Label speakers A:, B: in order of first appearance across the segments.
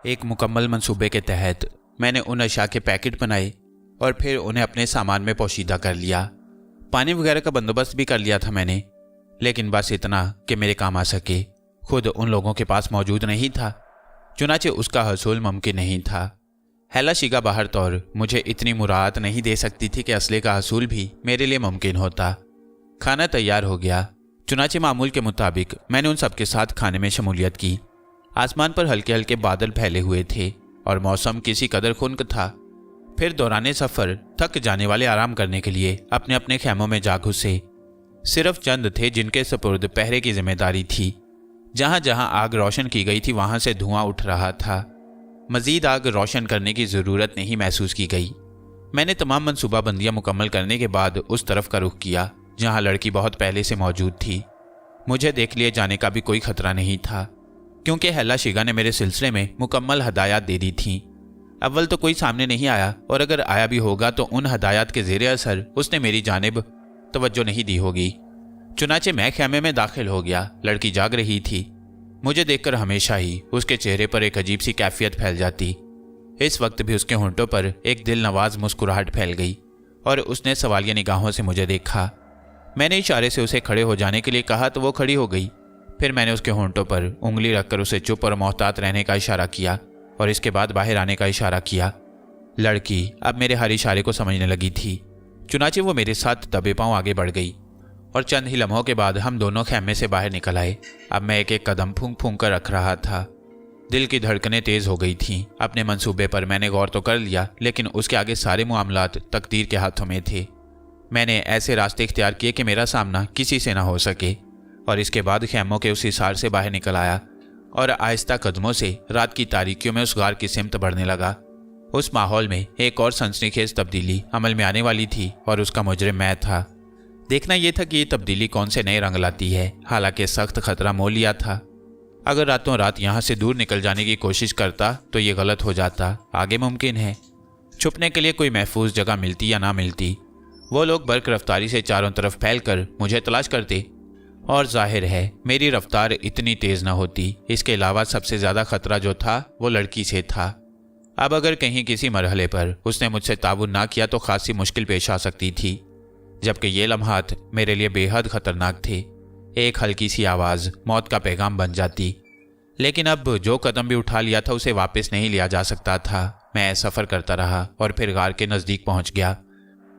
A: एक मुकम्मल मंसूबे के तहत मैंने उन अशिया के पैकेट बनाए और फिर उन्हें अपने सामान में पोशीदा कर लिया। पानी वगैरह का बंदोबस्त भी कर लिया था मैंने, लेकिन बस इतना कि मेरे काम आ सके। खुद उन लोगों के पास मौजूद नहीं था, चुनाचे उसका हसूल मुमकिन नहीं था। हैला शिगा बाहर तौर मुझे इतनी मुराद नहीं दे सकती थी कि असले का हसूल भी मेरे लिए मुमकिन होता। खाना तैयार हो गया, चुनाचे मामूल के मुताबिक मैंने उन सबके साथ खाने में शमूलियत की। आसमान पर हल्के हल्के बादल फैले हुए थे और मौसम किसी कदर खुनक था। फिर दौराने सफ़र थक जाने वाले आराम करने के लिए अपने अपने खैमों में जा घुसे। सिर्फ चंद थे जिनके सपुर्द पहरे की जिम्मेदारी थी। जहाँ जहाँ आग रोशन की गई थी वहाँ से धुआं उठ रहा था। मज़ीद आग रोशन करने की ज़रूरत नहीं महसूस की गई। मैंने तमाम मनसूबाबंदियाँ मुकम्मल करने के बाद उस तरफ का रुख किया जहाँ लड़की बहुत पहले से मौजूद थी। मुझे देख लिए जाने का भी कोई खतरा नहीं था, क्योंकि हैला शिगा ने मेरे सिलसिले में मुकम्मल हदायत दे दी थी। अव्वल तो कोई सामने नहीं आया, और अगर आया भी होगा तो उन हदायत के ज़ेरे असर उसने मेरी जानिब तवज्जो नहीं दी होगी। चुनाचे मैं खैमे में दाखिल हो गया। लड़की जाग रही थी। मुझे देखकर हमेशा ही उसके चेहरे पर एक अजीब सी कैफियत फैल जाती। इस वक्त भी उसके होंठों पर एक दिल नवाज मुस्कुराहट फैल गई और उसने सवालिया निगाहों से मुझे देखा। मैंने इशारे से उसे खड़े हो जाने के लिए कहा तो वो खड़ी हो गई। फिर मैंने उसके होंठों पर उंगली रखकर उसे चुप और मोहतात रहने का इशारा किया और इसके बाद बाहर आने का इशारा किया। लड़की अब मेरे हर इशारे को समझने लगी थी। चुनाचे वो मेरे साथ दबे पांव आगे बढ़ गई और चंद ही लम्हों के बाद हम दोनों खैमे से बाहर निकल आए। अब मैं एक एक कदम फूंक फूंक कर रख रहा था। दिल की धड़कनें तेज हो गई थीं। अपने मंसूबे पर मैंने गौर तो कर लिया, लेकिन उसके आगे सारे मामलात तकदीर के हाथों में थे। मैंने ऐसे रास्ते इख्तियार किए कि मेरा सामना किसी से ना हो सके, और इसके बाद खैमों के उस हिसार से बाहर निकल आया और आहिस्ता कदमों से रात की तारीकियों में उस गार की सिमत बढ़ने लगा। उस माहौल में एक और सनसनीखेज तब्दीली अमल में आने वाली थी और उसका मुजरिम मैं था। देखना यह था कि ये तब्दीली कौन से नए रंग लाती है। हालांकि सख्त खतरा मोल लिया था। अगर रातों रात यहाँ से दूर निकल जाने की कोशिश करता तो ये गलत हो जाता। आगे मुमकिन है छुपने के लिए कोई महफूज जगह मिलती या ना मिलती। वो लोग बर्क रफ्तारी से चारों तरफ फैलकर मुझे तलाश करते, और जाहिर है मेरी रफ्तार इतनी तेज न होती। इसके अलावा सबसे ज़्यादा खतरा जो था वो लड़की से था। अब अगर कहीं किसी मरहले पर उसने मुझसे ताबुन ना किया तो खासी मुश्किल पेश आ सकती थी, जबकि ये लम्हात मेरे लिए बेहद खतरनाक थे। एक हल्की सी आवाज़ मौत का पैगाम बन जाती। लेकिन अब जो कदम भी उठा लिया था उसे वापस नहीं लिया जा सकता था। मैं सफ़र करता रहा और फिर गार के नज़दीक पहुंच गया।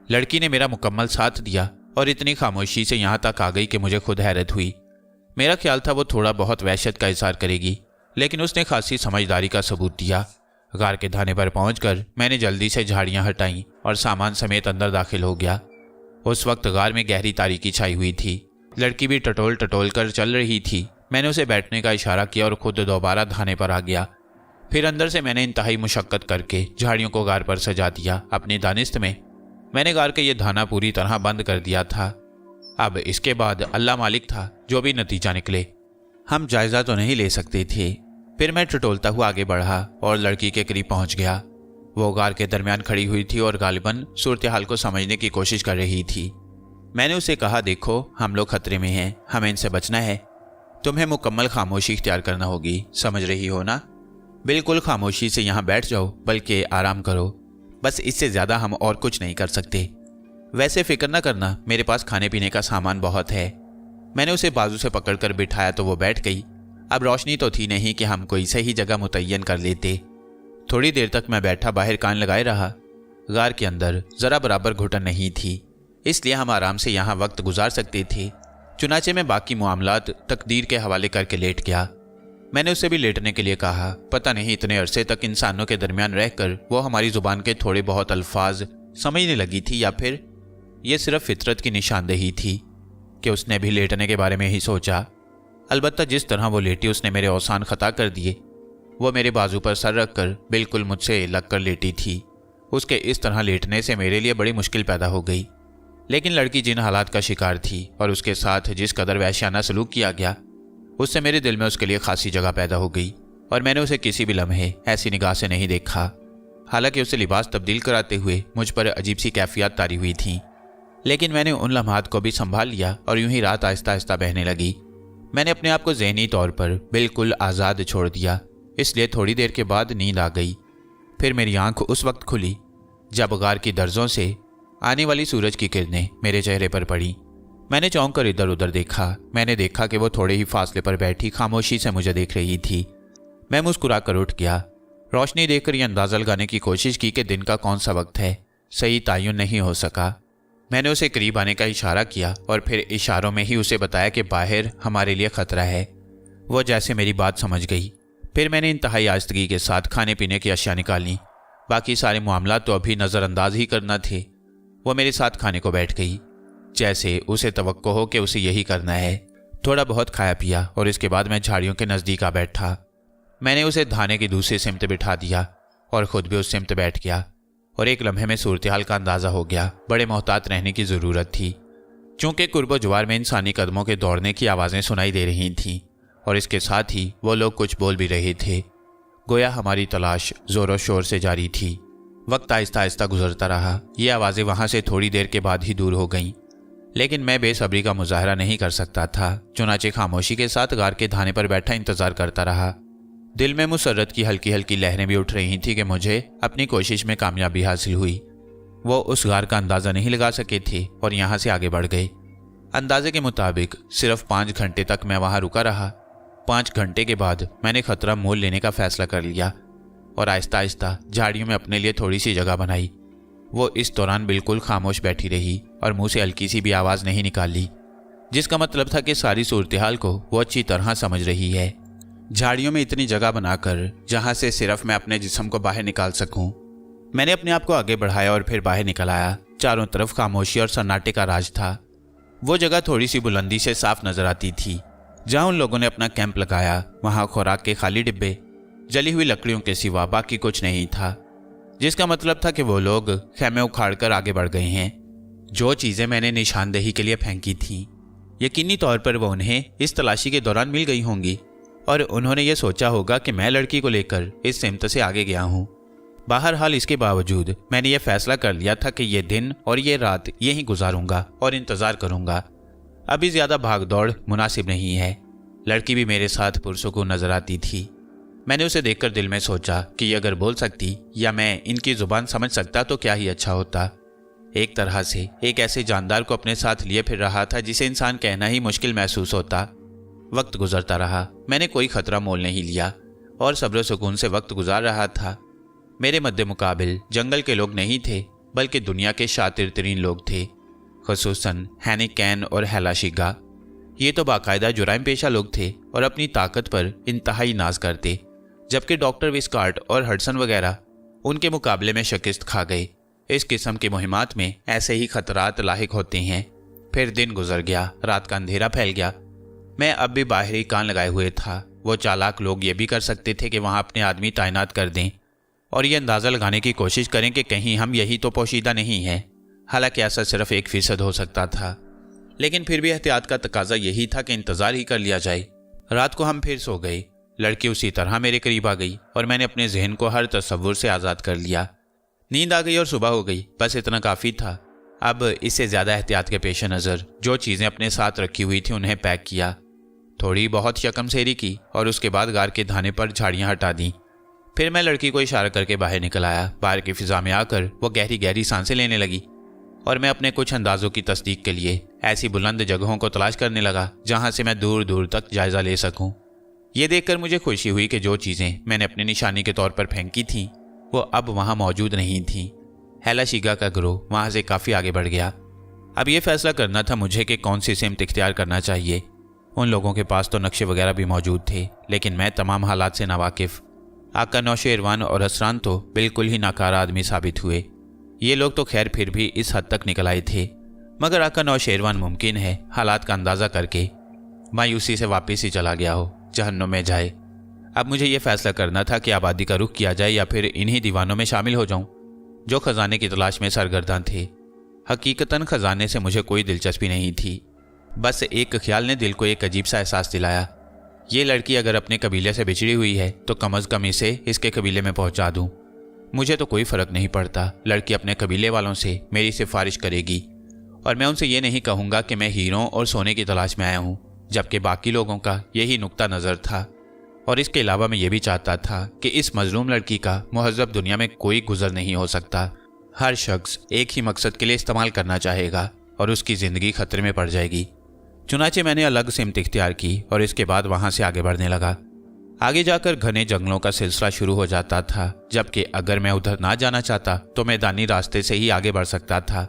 A: लड़की ने मेरा मुकम्मल साथ दिया और इतनी खामोशी से यहाँ तक आ गई कि मुझे खुद हैरत हुई। मेरा ख्याल था वो थोड़ा बहुत वहशत का इज़हार करेगी, लेकिन उसने खासी समझदारी का सबूत दिया। गार के धाने पर पहुंचकर मैंने जल्दी से झाड़ियाँ हटाईं और सामान समेत अंदर दाखिल हो गया। उस वक्त गार में गहरी तारीकी छाई हुई थी। लड़की भी टटोल टटोल कर चल रही थी। मैंने उसे बैठने का इशारा किया और खुद दोबारा धाने पर आ गया। फिर अंदर से मैंने इंतहाई मुशक्कत करके झाड़ियों को गार पर सजा दिया। अपनी दानिस्त में मैंने गार के ये धाना पूरी तरह बंद कर दिया था। अब इसके बाद अल्लाह मालिक था, जो भी नतीजा निकले। हम जायज़ा तो नहीं ले सकते थे। फिर मैं टटोलता हुआ आगे बढ़ा और लड़की के करीब पहुंच गया। वो गार के दरमियान खड़ी हुई थी और गालिबन सूरत हाल को समझने की कोशिश कर रही थी। मैंने उसे कहा, देखो हम लोग खतरे में हैं, हमें इनसे बचना है। तुम्हें मुकम्मल खामोशी इख्तियार करना होगी, समझ रही हो ना? बिल्कुल खामोशी से यहाँ बैठ जाओ, बल्कि आराम करो। बस इससे ज़्यादा हम और कुछ नहीं कर सकते। वैसे फ़िक्र न करना, मेरे पास खाने पीने का सामान बहुत है। मैंने उसे बाजू से पकड़कर बिठाया तो वो बैठ गई। अब रोशनी तो थी नहीं कि हम कोई सही जगह मुतय्यन कर लेते। थोड़ी देर तक मैं बैठा बाहर कान लगाए रहा। गार के अंदर ज़रा बराबर घुटन नहीं थी, इसलिए हम आराम से यहाँ वक्त गुजार सकते थे। चुनाचे में बाकी मामलात तकदीर के हवाले करके लेट गया। मैंने उसे भी लेटने के लिए कहा। पता नहीं इतने अरसे तक इंसानों के दरमियान रहकर वो हमारी ज़ुबान के थोड़े बहुत अल्फाज समझने लगी थी, या फिर ये सिर्फ फितरत की निशानदेही थी कि उसने भी लेटने के बारे में ही सोचा। अलबत्ता जिस तरह वो लेटी उसने मेरे औसान ख़ता कर दिए। वो मेरे बाजू पर सर रखकर बिल्कुल मुझसे लग कर लेटी थी। उसके इस तरह लेटने से मेरे लिए बड़ी मुश्किल पैदा हो गई। लेकिन लड़की जिन हालात का शिकार थी और उसके साथ जिस कदर वहशियाना सलूक किया गया, उससे मेरे दिल में उसके लिए खासी जगह पैदा हो गई और मैंने उसे किसी भी लम्हे ऐसी निगाह से नहीं देखा। हालांकि उसे लिबास तब्दील कराते हुए मुझ पर अजीब सी कैफियत तारी हुई थी, लेकिन मैंने उन लम्हात को भी संभाल लिया और यूं ही रात आहिस्ता आहिस्ता बहने लगी। मैंने अपने आप को ज़हनी तौर पर बिल्कुल आज़ाद छोड़ दिया। اس لیے थोड़ी देर के बाद नींद आ गई। फिर मेरी आंख उस वक्त खुली जब गार की दर्जों से आने वाली सूरज की किरणें मेरे चेहरे पर पड़ी। मैंने चौंक कर इधर उधर देखा। मैंने देखा कि वो थोड़े ही फासले पर बैठी खामोशी से मुझे देख रही थी। मैं मुस्कुरा कर उठ गया। रोशनी देखकर ये अंदाज़ा लगाने की कोशिश की कि दिन का कौन सा वक्त है। सही तयन नहीं हो सका। मैंने उसे करीब आने का इशारा किया और फिर इशारों में ही उसे बताया कि बाहर हमारे लिए ख़तरा है। वो जैसे मेरी बात समझ गई। फिर मैंने इंतहाई आस्तगी के साथ खाने पीने की अशिया निकाली। बाकी सारे मामला तो अभी नज़रअंदाज ही करना थे। वो मेरे साथ खाने को बैठ गई, जैसे उसे तवक्को हो कि उसे यही करना है। थोड़ा बहुत खाया पिया और इसके बाद मैं झाड़ियों के नज़दीक आ बैठा। मैंने उसे धाने की दूसरी सिमत बिठा दिया और ख़ुद भी उस सिमत बैठ गया और एक लम्हे में सूरत हाल का अंदाज़ा हो गया। बड़े मोहतात रहने की ज़रूरत थी, चूँकि कुर्बो जवार में इंसानी कदमों के दौड़ने की आवाज़ें सुनाई दे रही थीं और इसके साथ ही वो लोग कुछ बोल भी रहे थे। गोया हमारी तलाश ज़ोरों शोर से जारी थी। वक्त आहिस्ता आहिस्ता गुजरता रहा। ये आवाज़ें वहाँ से थोड़ी देर के बाद ही दूर हो गईं, लेकिन मैं बेसब्री का मुजाहरा नहीं कर सकता था। चुनाचे खामोशी के साथ गार के धाने पर बैठा इंतज़ार करता रहा। दिल में मुसर्रत की हल्की हल्की लहरें भी उठ रही थी कि मुझे अपनी कोशिश में कामयाबी हासिल हुई। वो उस गार का अंदाज़ा नहीं लगा सके थे और यहाँ से आगे बढ़ गए। अंदाजे के मुताबिक सिर्फ 5 घंटे तक मैं वहाँ रुका रहा। 5 घंटे के बाद मैंने खतरा मोल लेने का फैसला कर लिया और आहिस्ता आहिस्ता झाड़ियों में अपने लिए थोड़ी सी जगह बनाई। वो इस दौरान बिल्कुल खामोश बैठी रही और मुंह से हल्की सी भी आवाज़ नहीं निकाली, जिसका मतलब था कि सारी सूरत हाल को वो अच्छी तरह समझ रही है। झाड़ियों में इतनी जगह बनाकर जहाँ से सिर्फ मैं अपने जिस्म को बाहर निकाल सकूं। मैंने अपने आप को आगे बढ़ाया और फिर बाहर निकल आया। चारों तरफ खामोशी और सन्नाटे का राज था। वो जगह थोड़ी सी बुलंदी से साफ नजर आती थी जहाँ उन लोगों ने अपना कैंप लगाया। वहाँ खुराक के खाली डिब्बे, जली हुई लकड़ियों के सिवा बाकी कुछ नहीं था, जिसका मतलब था कि वो लोग खेमे उखाड़ कर आगे बढ़ गए हैं। जो चीज़ें मैंने निशानदेही के लिए फेंकी थीं, यकीनी तौर पर वो उन्हें इस तलाशी के दौरान मिल गई होंगी और उन्होंने ये सोचा होगा कि मैं लड़की को लेकर इस सिमत से आगे गया हूँ। बहरहाल इसके बावजूद मैंने ये फैसला कर लिया था कि ये दिन और ये रात यहीं गुजारूंगा और इंतज़ार करूंगा। अभी ज़्यादा भाग दौड़ मुनासिब नहीं है। लड़की भी मेरे साथ पुरसुकून नजर आती थी। मैंने उसे देखकर दिल में सोचा कि ये अगर बोल सकती या मैं इनकी ज़ुबान समझ सकता तो क्या ही अच्छा होता। एक तरह से एक ऐसे जानदार को अपने साथ लिए फिर रहा था जिसे इंसान कहना ही मुश्किल महसूस होता। वक्त गुजरता रहा। मैंने कोई खतरा मोल नहीं लिया और सब्र सुकून से वक्त गुजार रहा था। मेरे मद्दे मुकाबिल जंगल के लोग नहीं थे, बल्कि दुनिया के शातिर तरीन लोग थे, खुसूसन हैनी कैन और हेला शिगा। ये तो बाकायदा जुराइम पेशा लोग थे और अपनी ताकत पर इंतहाई नाज करते, जबकि डॉक्टर विस्कार्ट और हडसन वगैरह उनके मुकाबले में शिकस्त खा गए। इस किस्म की मुहिमात में ऐसे ही खतरात लाहिक होते हैं। फिर दिन गुजर गया, रात का अंधेरा फैल गया। मैं अब भी बाहरी कान लगाए हुए था। वो चालाक लोग ये भी कर सकते थे कि वहाँ अपने आदमी तैनात कर दें और ये अंदाज़ा लगाने की कोशिश करें कि कहीं हम यही तो पोशीदा नहीं हैं। हालांकि ऐसा सिर्फ 1% हो सकता था, लेकिन फिर भी एहतियात का तकाजा यही था कि इंतज़ार ही कर लिया जाए। रात को हम फिर सो गए। लड़की उसी तरह मेरे करीब आ गई और मैंने अपने जहन को हर तसव्वुर से आज़ाद कर लिया। नींद आ गई और सुबह हो गई, बस इतना काफ़ी था। अब इससे ज़्यादा एहतियात के पेश नज़र जो चीज़ें अपने साथ रखी हुई थी उन्हें पैक किया, थोड़ी बहुत यकम सेरी की और उसके बाद गार के धाने पर झाड़ियाँ हटा दी। फिर मैं लड़की को इशारा करके बाहर निकल आया। बाहर की फिजा में आकर वो गहरी गहरी सांसें लेने लगी और मैं अपने कुछ अंदाज़ों की तस्दीक के लिए ऐसी बुलंद जगहों को तलाश करने लगा जहाँ से मैं दूर दूर तक जायज़ा ले सकूँ। ये देखकर मुझे खुशी हुई कि जो चीज़ें मैंने अपनी निशानी के तौर पर फेंकी थीं वो अब वहाँ मौजूद नहीं थीं। हेला शिगा का ग्रोह वहाँ से काफ़ी आगे बढ़ गया। अब ये फैसला करना था मुझे कि कौन सी सिमत इख्तियार करना चाहिए। उन लोगों के पास तो नक्शे वगैरह भी मौजूद थे, लेकिन मैं तमाम हालात से नावाकिफ़। आका नौशेरवान और असरान तो बिल्कुल ही नाकारा आदमी साबित हुए। ये लोग तो खैर फिर भी इस हद तक निकल आए थे, मगर आका नौशेरवान मुमकिन है हालात का अंदाज़ा करके मायूसी से वापस ही चला गया हो, जहन्नुम में जाए। अब मुझे ये फैसला करना था कि आबादी का रुख किया जाए या फिर इन्हीं दीवानों में शामिल हो जाऊं जो खजाने की तलाश में सरगर्दान थे। हकीकतन खजाने से मुझे कोई दिलचस्पी नहीं थी, बस एक ख्याल ने दिल को एक अजीब सा एहसास दिलाया। ये लड़की अगर अपने कबीले से बिछड़ी हुई है तो कम अज़ कम इसे इसके कबीले में पहुंचा दूं। मुझे तो कोई फ़र्क नहीं पड़ता, लड़की अपने कबीले वालों से मेरी सिफारिश करेगी और मैं उनसे ये नहीं कहूँगा कि मैं हीरों और सोने की तलाश में आया हूँ, जबकि बाकी लोगों का यही नुक्ता नज़र था। और इसके अलावा मैं ये भी चाहता था कि इस मजलूम लड़की का मुहज़्ज़ब दुनिया में कोई गुजर नहीं हो सकता। हर शख्स एक ही मकसद के लिए इस्तेमाल करना चाहेगा और उसकी ज़िंदगी खतरे में पड़ जाएगी। चुनाचे मैंने अलग सिमत इख्तियार की और इसके बाद वहाँ से आगे बढ़ने लगा। आगे जाकर घने जंगलों का सिलसिला शुरू हो जाता था, जबकि अगर मैं उधर ना जाना चाहता तो मैदानी रास्ते से ही आगे बढ़ सकता था।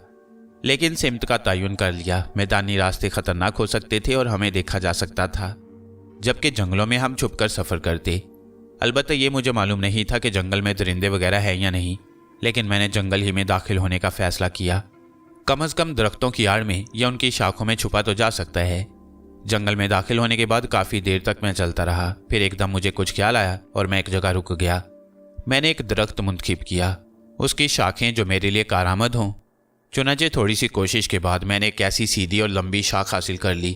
A: लेकिन सिमत का तयन कर लिया। मैदानी रास्ते खतरनाक हो सकते थे और हमें देखा जा सकता था, जबकि जंगलों में हम छुपकर सफ़र करते। अलबत्ता ये मुझे मालूम नहीं था कि जंगल में दरिंदे वगैरह हैं या नहीं, लेकिन मैंने जंगल ही में दाखिल होने का फ़ैसला किया। कम से कम दरख्तों की आड़ में या उनकी शाखों में छुपा तो जा सकता है। जंगल में दाखिल होने के बाद काफ़ी देर तक मैं चलता रहा। फिर एकदम मुझे कुछ ख्याल आया और मैं एक जगह रुक गया। मैंने एक दरख्त मुंतखब किया, उसकी शाखें जो मेरे लिए कारआमद हों। चुनांचे थोड़ी सी कोशिश के बाद मैंने एक ऐसी सीधी और लंबी शाख हासिल कर ली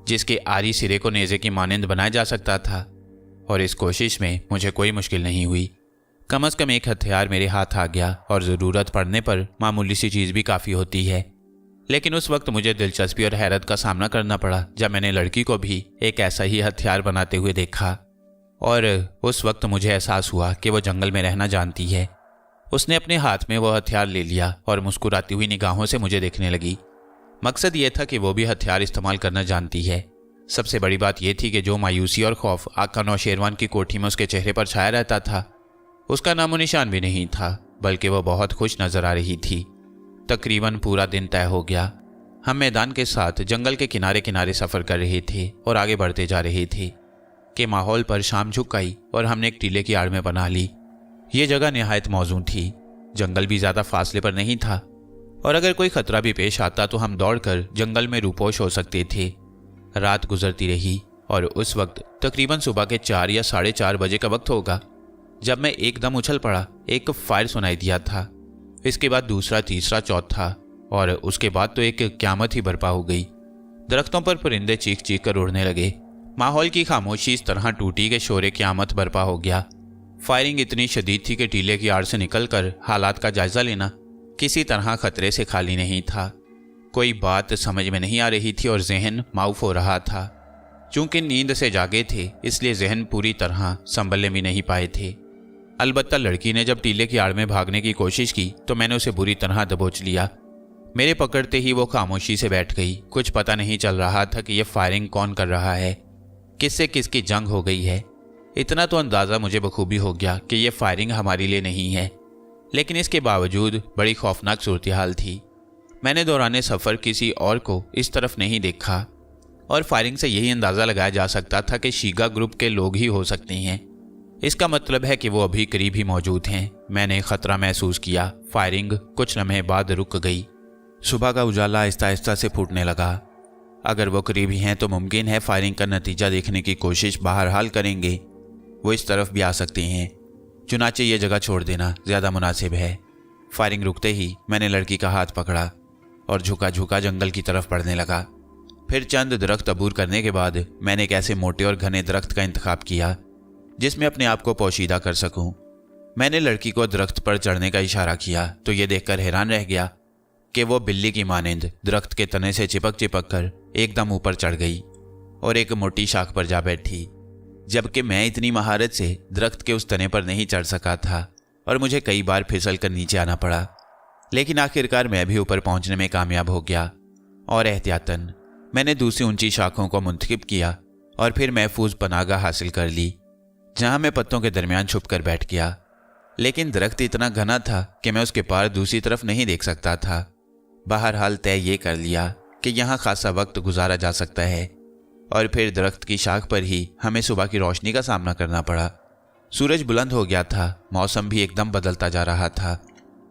A: जिसके आरी सिरे को नेज़े की मानंद बनाया जा सकता था, और इस कोशिश में मुझे कोई मुश्किल नहीं हुई। कम से कम एक हथियार मेरे हाथ आ गया, और ज़रूरत पड़ने पर मामूली सी चीज़ भी काफ़ी होती है। लेकिन उस वक्त मुझे दिलचस्पी और हैरत का सामना करना पड़ा जब मैंने लड़की को भी एक ऐसा ही हथियार बनाते हुए देखा, और उस वक्त मुझे एहसास हुआ कि वो जंगल में रहना जानती है। उसने अपने हाथ में वो हथियार ले लिया और मुस्कुराती हुई निगाहों से मुझे देखने लगी। मकसद ये था कि वो भी हथियार इस्तेमाल करना जानती है। सबसे बड़ी बात यह थी कि जो मायूसी और खौफ आका नौशेरवान की कोठी में उसके चेहरे पर छाया रहता था, उसका नामो निशान भी नहीं था, बल्कि वो बहुत खुश नजर आ रही थी। तकरीबन पूरा दिन तय हो गया। हम मैदान के साथ जंगल के किनारे किनारे सफ़र कर रहे थे और आगे बढ़ते जा रहे थे कि माहौल पर शाम झुक आई और हमने एक टीले की आड़ में बना ली। ये जगह निहायत मौजूद थी। जंगल भी ज़्यादा फासले पर नहीं था, और अगर कोई खतरा भी पेश आता तो हम दौड़कर जंगल में रूपोश हो सकते थे। रात गुजरती रही और उस वक्त तकरीबन सुबह के 4 या 4:30 बजे का वक्त होगा जब मैं एकदम उछल पड़ा। एक फायर सुनाई दिया था, इसके बाद दूसरा, तीसरा, चौथा, और उसके बाद तो एक क़यामत ही बर्पा हो गई। दरख्तों पर परिंदे चीख चीख कर उड़ने लगे। माहौल की खामोशी इस तरह टूटी कि शोरे क़यामत बर्पा हो गया। फायरिंग इतनी शदीद थी कि टीले की आड़ से निकलकर हालात का जायजा लेना किसी तरह खतरे से खाली नहीं था। कोई बात समझ में नहीं आ रही थी और जहन माऊफ हो रहा था। चूंकि नींद से जागे थे, इसलिए जहन पूरी तरह संभलने भी नहीं पाए थे। अलबत्ता लड़की ने जब टीले की आड़ में भागने की कोशिश की तो मैंने उसे बुरी तरह दबोच लिया। मेरे पकड़ते ही वो खामोशी से बैठ गई। कुछ पता नहीं चल रहा था कि यह फायरिंग कौन कर रहा है, किससे किसकी जंग हो गई है। इतना तो अंदाज़ा मुझे बखूबी हो गया कि यह फायरिंग हमारे लिए नहीं है, लेकिन इसके बावजूद बड़ी खौफनाक सूरत हाल थी। मैंने दौराने सफ़र किसी और को इस तरफ नहीं देखा, और फायरिंग से यही अंदाज़ा लगाया जा सकता था कि शीगा ग्रुप के लोग ही हो सकते हैं। इसका मतलब है कि वो अभी करीब ही मौजूद हैं। मैंने खतरा महसूस किया। फायरिंग कुछ लम्हे बाद रुक गई। सुबह का उजाला आहिस्ता आहिस्ता से फूटने लगा। अगर वो करीब ही हैं तो मुमकिन है फायरिंग का नतीजा देखने की कोशिश बहरहाल करेंगे। वो इस तरफ भी आ सकते हैं, चुनाचे ये जगह छोड़ देना ज़्यादा मुनासिब है। फायरिंग रुकते ही मैंने लड़की का हाथ पकड़ा और झुका झुका जंगल की तरफ बढ़ने लगा। फिर चंद दरख्त अबूर करने के बाद मैंने एक ऐसे मोटे और घने दरख्त का इंतखाब किया जिसमें अपने आप को पोशीदा कर सकूं। मैंने लड़की को दरख्त पर चढ़ने का इशारा किया तो ये देखकर हैरान रह गया कि वो बिल्ली की मानिंद दरख्त के तने से चिपक चिपक कर एकदम ऊपर चढ़ गई और एक मोटी शाख पर जा बैठी, जबकि मैं इतनी महारत से दरख्त के उस तने पर नहीं चढ़ सका था और मुझे कई बार फिसल कर नीचे आना पड़ा। लेकिन आखिरकार मैं भी ऊपर पहुंचने में कामयाब हो गया और एहतियातन मैंने दूसरी ऊंची शाखों को मुंतखब किया और फिर महफूज पनागा हासिल कर ली, जहां मैं पत्तों के दरमियान छुप कर बैठ गया। लेकिन दरख्त इतना घना था कि मैं उसके पार दूसरी तरफ नहीं देख सकता था। बहरहाल तय ये कर लिया कि यहाँ खासा वक्त गुजारा जा सकता है, और फिर दरख्त की शाख पर ही हमें सुबह की रोशनी का सामना करना पड़ा। सूरज बुलंद हो गया था, मौसम भी एकदम बदलता जा रहा था।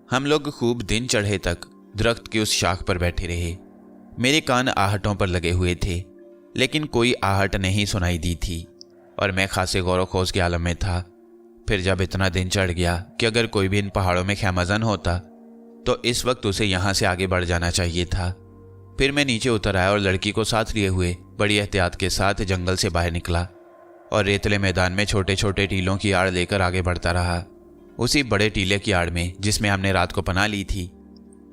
A: हम लोग खूब दिन चढ़े तक दरख्त की उस शाख पर बैठे रहे। मेरे कान आहटों पर लगे हुए थे, लेकिन कोई आहट नहीं सुनाई दी थी और मैं खासे गौर खोज के आलम में था। फिर जब इतना दिन चढ़ गया कि अगर कोई भी इन पहाड़ों में खैमज़न होता तो इस वक्त उसे यहाँ से आगे बढ़ जाना चाहिए था। फिर मैं नीचे उतर आया और लड़की को साथ लिए हुए बड़ी एहतियात के साथ जंगल से बाहर निकला और रेतले मैदान में छोटे छोटे टीलों की आड़ लेकर आगे बढ़ता रहा। उसी बड़े टीले की आड़ में जिसमें हमने रात को पनाह ली थी,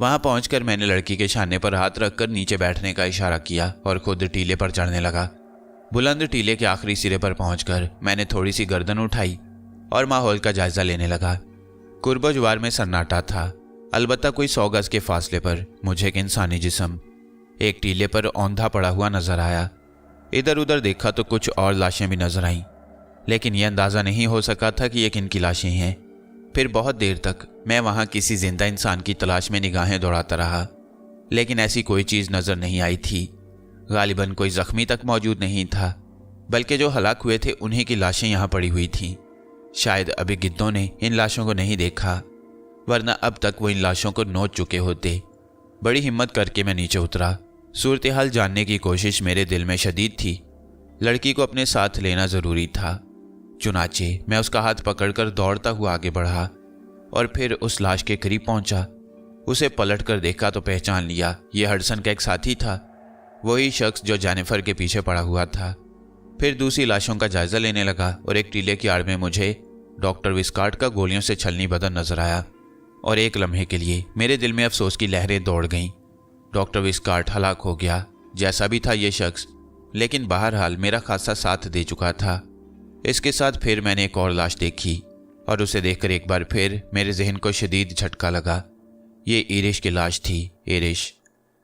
A: वहां पहुंचकर मैंने लड़की के शाने पर हाथ रखकर नीचे बैठने का इशारा किया और खुद टीले पर चढ़ने लगा। बुलंद टीले के आखिरी सिरे पर पहुंचकर मैंने थोड़ी सी गर्दन उठाई और माहौल का जायजा लेने लगा। कुर्बजुवार में सन्नाटा था, अलबत्ता कोई 100 गज के फासले पर मुझे एक इंसानी जिस्म एक टीले पर औंधा पड़ा हुआ नजर आया। इधर उधर देखा तो कुछ और लाशें भी नजर आईं, लेकिन यह अंदाज़ा नहीं हो सका था कि ये किनकी लाशें हैं। फिर बहुत देर तक मैं वहाँ किसी जिंदा इंसान की तलाश में निगाहें दौड़ाता रहा, लेकिन ऐसी कोई चीज़ नज़र नहीं आई थी। गालिबन कोई जख्मी तक मौजूद नहीं था, बल्कि जो हलाक हुए थे उन्हीं की लाशें यहाँ पड़ी हुई थीं। शायद अभी गिद्धों ने इन लाशों को नहीं देखा, वरना अब तक वो इन लाशों को नोच चुके होते। बड़ी हिम्मत करके मैं नीचे उतरा। सूरत हाल जानने की कोशिश मेरे दिल में शदीद थी। लड़की को अपने साथ लेना ज़रूरी था। चुनाचे मैं उसका हाथ पकड़कर दौड़ता हुआ आगे बढ़ा और फिर उस लाश के करीब पहुंचा। उसे पलट कर देखा तो पहचान लिया, ये हडसन का एक साथी था, वही शख्स जो जेनिफर के पीछे पड़ा हुआ था। फिर दूसरी लाशों का जायजा लेने लगा और एक टीले की आड़ में मुझे डॉक्टर विस्कार्ट का गोलियों से छलनी बदन नजर आया और एक लम्हे के लिए मेरे दिल में अफसोस की लहरें दौड़ गईं। डॉक्टर विस्कार्ट हलाक हो गया, जैसा भी था ये शख्स, लेकिन बहरहाल मेरा खासा साथ दे चुका था। इसके साथ फिर मैंने एक और लाश देखी और उसे देखकर एक बार फिर मेरे जहन को शदीद झटका लगा। ये इरिश की लाश थी। इरिश।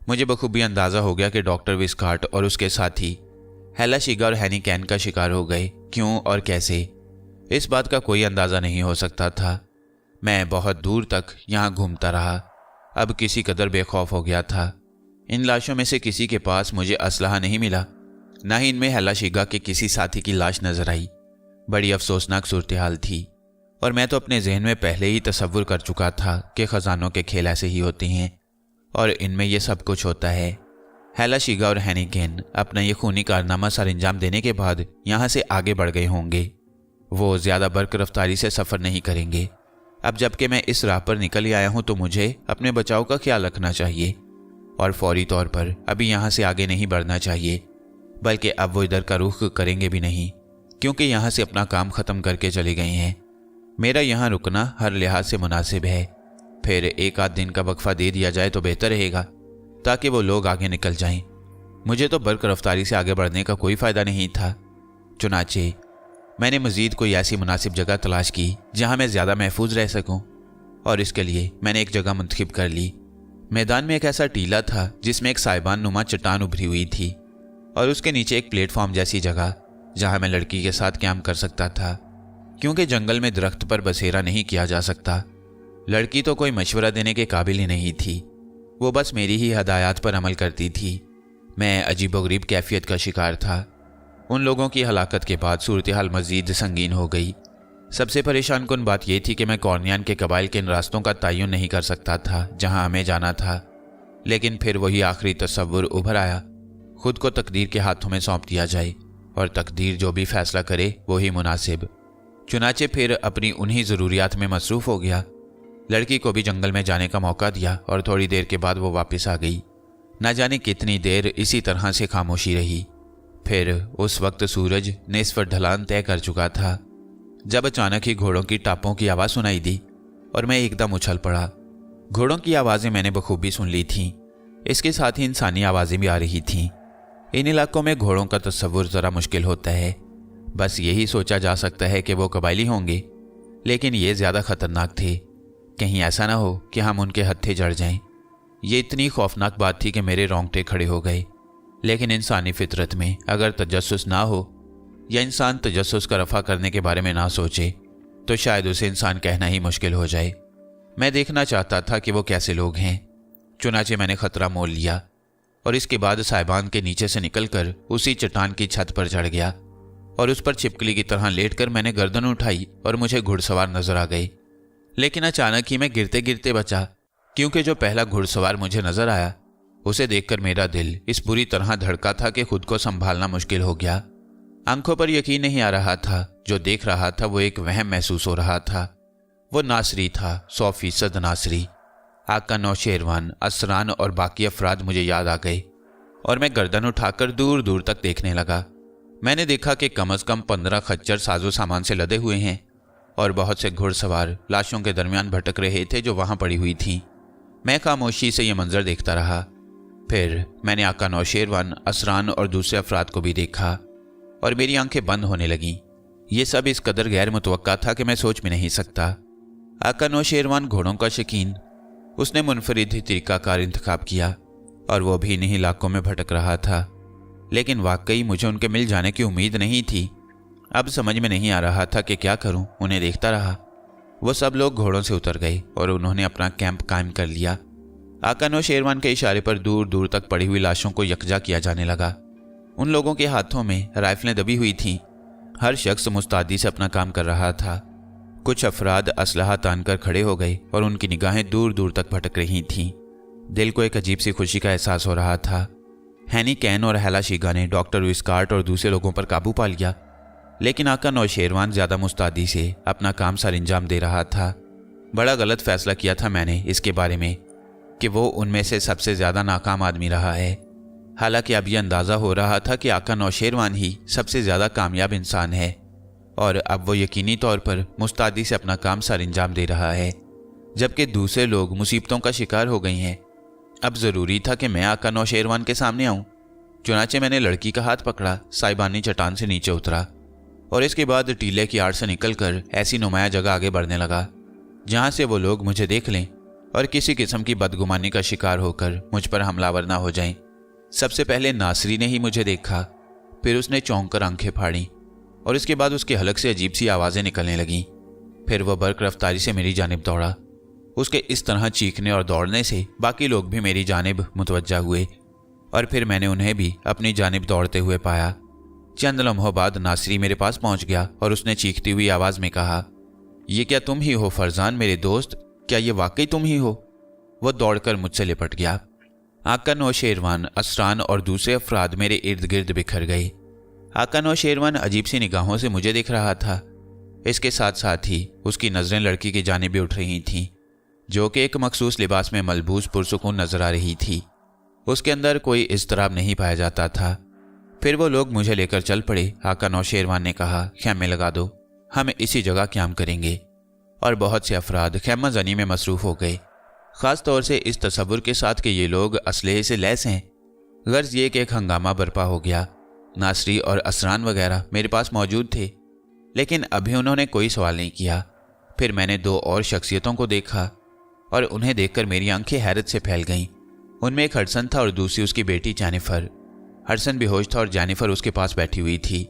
A: मुझे बखूबी अंदाज़ा हो गया कि डॉक्टर विस्कार्ट और उसके साथी हेला शिगा और हैनी कैन का शिकार हो गए। क्यों और कैसे, इस बात का कोई अंदाज़ा नहीं हो सकता था। मैं बहुत दूर तक यहाँ घूमता रहा, अब किसी कदर बेखौफ हो गया था। इन लाशों में से किसी के पास मुझे असलहा नहीं मिला, ना ही इनमें हेला शिगा के किसी साथी की लाश नजर आई। बड़ी अफसोसनाक सूरत हाल थी और मैं तो अपने जहन में पहले ही तसव्वुर कर चुका था कि ख़जानों के खेल ऐसे ही होते हैं और इनमें यह सब कुछ होता है। हेला शिगा और हैनी कैन अपना ये खूनी कारनामा सर अंजाम देने के बाद यहाँ से आगे बढ़ गए होंगे। वो ज़्यादा बर्क रफ्तारी से सफ़र नहीं करेंगे। अब जबकि मैं इस राह पर निकल आया हूँ तो मुझे अपने बचाव का ख्याल रखना चाहिए और फौरी तौर पर अभी यहाँ से आगे नहीं बढ़ना चाहिए, बल्कि अब वो इधर का रुख करेंगे भी नहीं, क्योंकि यहाँ से अपना काम ख़त्म करके चले गए हैं। मेरा यहाँ रुकना हर लिहाज से मुनासिब है। फिर एक आध दिन का वक्फा दे दिया जाए तो बेहतर रहेगा, ताकि वो लोग आगे निकल जाएं। मुझे तो बर्क रफ्तारी से आगे बढ़ने का कोई फ़ायदा नहीं था। चुनाचे मैंने मज़ीद कोई ऐसी मुनासिब जगह तलाश की जहाँ मैं ज़्यादा महफूज रह सकूँ, और इसके लिए मैंने एक जगह मुंतखब कर ली। मैदान में एक ऐसा टीला था जिसमें एक साइबान नुमा चट्टान उभरी हुई थी और उसके नीचे एक प्लेटफॉर्म जैसी जगह जहाँ मैं लड़की के साथ कैंप कर सकता था, क्योंकि जंगल में दरख्त पर बसेरा नहीं किया जा सकता। लड़की तो कोई मशवरा देने के काबिल ही नहीं थी, वो बस मेरी ही हदायत पर अमल करती थी। मैं अजीबोगरीब कैफियत का शिकार था। उन लोगों की हलाकत के बाद सूरत हाल मज़ीद संगीन हो गई। सबसे परेशान कुन बात यह थी कि मैं कॉर्नियान के कबाइल के इन रास्तों का तयन नहीं कर सकता था जहां हमें जाना था। लेकिन फिर वही आखिरी तस्वुर उभर आया, खुद को तकदीर के हाथों में सौंप दिया जाए और तकदीर जो भी फैसला करे वही मुनासिब। चुनाचे फिर अपनी उन्हीं ज़रूरियात में मसरूफ़ हो गया। लड़की को भी जंगल में जाने का मौका दिया और थोड़ी देर के बाद वो वापस आ गई। न जाने कितनी देर इसी तरह से खामोशी रही। फिर उस वक्त सूरज निस्फ ढलान तय कर चुका था जब अचानक ही घोड़ों की टापों की आवाज़ सुनाई दी और मैं एकदम उछल पड़ा। घोड़ों की आवाज़ें मैंने बखूबी सुन ली थीं, इसके साथ ही इंसानी आवाज़ें भी आ रही थीं। इन इलाकों में घोड़ों का तस्वुर ज़रा मुश्किल होता है, बस यही सोचा जा सकता है कि वो कबायली होंगे, लेकिन ये ज़्यादा ख़तरनाक थे। कहीं ऐसा ना हो कि हम उनके हत्थे जड़ जाएं। ये इतनी खौफनाक बात थी कि मेरे रोंगटे खड़े हो गए। लेकिन इंसानी फितरत में अगर तजस्सुस ना हो या इंसान तजस्सुस का रफ़ा करने के बारे में ना सोचे तो शायद उसे इंसान कहना ही मुश्किल हो जाए। मैं देखना चाहता था कि वो कैसे लोग हैं। चुनाचे मैंने ख़तरा मोल लिया और इसके बाद साहिबान के नीचे से निकलकर उसी चट्टान की छत पर चढ़ गया और उस पर छिपकली की तरह लेटकर मैंने गर्दन उठाई और मुझे घुड़सवार नजर आ गए। लेकिन अचानक ही मैं गिरते गिरते बचा, क्योंकि जो पहला घुड़सवार मुझे नजर आया उसे देखकर मेरा दिल इस बुरी तरह धड़का था कि खुद को संभालना मुश्किल हो गया। आंखों पर यकीन नहीं आ रहा था। जो देख रहा था वो एक वहम महसूस हो रहा था। वो नासरी था, 100% नासरी। आका नौशेरवान, असरान और बाकी अफराद मुझे याद आ गए और मैं गर्दन उठाकर दूर दूर तक देखने लगा। मैंने देखा कि कम से कम 15 खच्चर साजो सामान से लदे हुए हैं और बहुत से घुड़सवार लाशों के दरमियान भटक रहे थे जो वहां पड़ी हुई थीं। मैं खामोशी से यह मंजर देखता रहा। फिर मैंने आका नौशेरवान, असरान और दूसरे अफराद को भी देखा। और मेरी आंखें बंद होने लगीं। ये सब इस कदर गैर मुतवक्का था कि मैं सोच भी नहीं सकता। आका नौशेरवान घोड़ों का शौकीन, उसने मुनफरिद ही तरीकाकार इंतखाब किया और वो भी इन्हीं इलाकों में भटक रहा था। लेकिन वाकई मुझे उनके मिल जाने की उम्मीद नहीं थी। अब समझ में नहीं आ रहा था कि क्या करूं। उन्हें देखता रहा। वो सब लोग घोड़ों से उतर गए और उन्होंने अपना कैंप कायम कर लिया। आका नौशेरवान के इशारे पर दूर दूर तक पड़ी हुई लाशों को यकजा किया जाने लगा। उन लोगों के हाथों में राइफलें दबी हुई थीं। हर शख्स मुस्तैदी से अपना काम कर रहा था। कुछ अफराद असलहा तानकर खड़े हो गए और उनकी निगाहें दूर दूर तक भटक रही थीं। दिल को एक अजीब सी खुशी का एहसास हो रहा था। हैनी कैन और हेला शीगा ने डॉक्टर विस्कार्ट और दूसरे लोगों पर काबू पा लिया, लेकिन आका नौशेरवान ज़्यादा मुस्तैदी से अपना काम सर अंजाम दे रहा था। बड़ा गलत फैसला किया था मैंने इसके बारे में कि वो उनमें से सबसे ज़्यादा नाकाम आदमी रहा है। हालांकि अब यह अंदाज़ा हो रहा था कि आका नौशेरवान ही सबसे ज़्यादा कामयाब इंसान है और अब वो यकीनी तौर पर मुस्तैदी से अपना काम सर अंजाम दे रहा है, जबकि दूसरे लोग मुसीबतों का शिकार हो गई हैं। अब ज़रूरी था कि मैं आका नौशेरवान के सामने आऊँ। चुनाचे मैंने लड़की का हाथ पकड़ा, साइबानी चट्टान से नीचे उतरा और इसके बाद टीले की आड़ से निकलकर ऐसी नुमाया जगह आगे बढ़ने लगा जहाँ से वो लोग मुझे देख लें और किसी किस्म की बदगुमानी का शिकार होकर मुझ पर हमलावर ना हो जाएं। सबसे पहले नासरी ने ही मुझे देखा, फिर उसने चौंक कर आंखें फाड़ी और इसके बाद उसके हलक से अजीब सी आवाज़ें निकलने लगीं। फिर वह बर्क रफ्तारी से मेरी जानिब दौड़ा। उसके इस तरह चीखने और दौड़ने से बाकी लोग भी मेरी जानिब मुतवज्जा हुए और फिर मैंने उन्हें भी अपनी जानिब दौड़ते हुए पाया। चंद लम्हों बाद नासरी मेरे पास पहुंच गया और उसने चीखती हुई आवाज़ में कहा, ये क्या तुम ही हो फरजान मेरे दोस्त? क्या ये वाकई तुम ही हो? वो दौड़कर मुझसे लिपट गया। आका नौशेरवान, असरान और दूसरे अफराद मेरे इर्द गिर्द बिखर गए। आका नौशेरवान अजीब सी निगाहों से मुझे देख रहा था। इसके साथ साथ ही उसकी नज़रें लड़की की जानिब भी उठ रही थीं, जो कि एक मखसूस लिबास में मलबूस पुरसुकून नजर आ रही थी। उसके अंदर कोई इज़्तिराब नहीं पाया जाता था। फिर वो लोग मुझे लेकर चल पड़े। आका नौशेरवान ने कहा, खैमे लगा दो, हम इसी जगह क़याम करेंगे। और बहुत से अफराद खैमा जनी में मसरूफ़ हो गए, ख़ास तौर से इस तसव्वुर के साथ कि ये लोग असलहे से लैस हैं। गर्ज ये कि एक हंगामा बर्पा हो गया। नासरी और असरान वगैरह मेरे पास मौजूद थे, लेकिन अभी उन्होंने कोई सवाल नहीं किया। फिर मैंने दो और शख्सियतों को देखा और उन्हें देखकर मेरी आंखें हैरत से फैल गईं। उनमें एक हडसन था और दूसरी उसकी बेटी जेनिफर। हडसन बेहोश था और जेनिफर उसके पास बैठी हुई थी।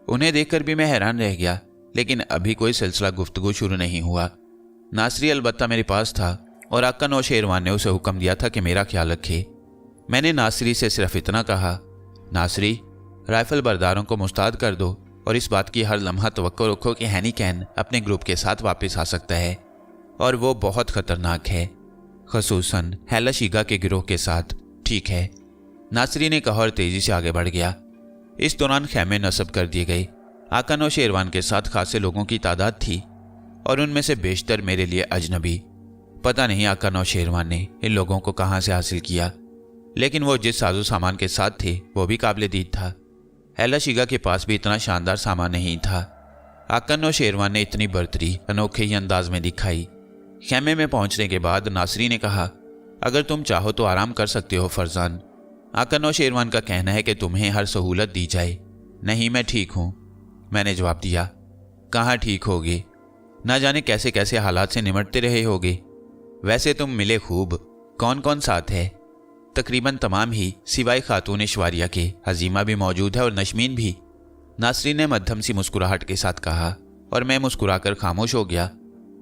A: उन्हें देखकर भी मैं हैरान रह गया, लेकिन अभी कोई सिलसिला गुफ्तगू शुरू नहीं हुआ। नासरी अलबत्ता मेरे पास था और आका नौशेरवान ने उसे हुक्म दिया था कि मेरा ख्याल रखे। मैंने नासरी से सिर्फ इतना कहा, नासरी, राइफल बरदारों को मुस्तैद कर दो और इस बात की हर लम्हा तवक्को रखो कि हैनी कैन अपने ग्रुप के साथ वापस आ सकता है और वो बहुत ख़तरनाक है, ख़ुसूसन हेला शीगा के गिरोह के साथ। ठीक है, नासरी ने कहा और तेज़ी से आगे बढ़ गया। इस दौरान खैमे नस्ब कर दिए गए। आका नौशेरवान के साथ खासे लोगों की तादाद थी और उनमें से बेशतर मेरे लिए अजनबी। पता नहीं आका नौशेरवान ने इन लोगों को कहाँ से हासिल किया, लेकिन वो जिस साजो सामान के साथ थे वो भी काबिल दीद था। हेला शीगा के पास भी इतना शानदार सामान नहीं था। आका नौशेरवान ने इतनी बर्तरी अनोखे ही अंदाज में दिखाई। खैमे में पहुंचने के बाद नासरी ने कहा, अगर तुम चाहो तो आराम कर सकते हो फरजान। आका नौशेरवान का कहना है कि तुम्हें हर सहूलत दी जाए। नहीं, मैं ठीक हूँ, मैंने जवाब दिया। कहाँ ठीक होगे, ना जाने कैसे कैसे हालात से निमटते रहे होगे। वैसे तुम मिले खूब। कौन कौन साथ है? तकरीबन तमाम ही, सिवाय खातून ऐश्वर्या के। हजीमा भी मौजूद है और नशमीन भी, नासरी ने मध्यम सी मुस्कुराहट के साथ कहा और मैं मुस्कुराकर खामोश हो गया।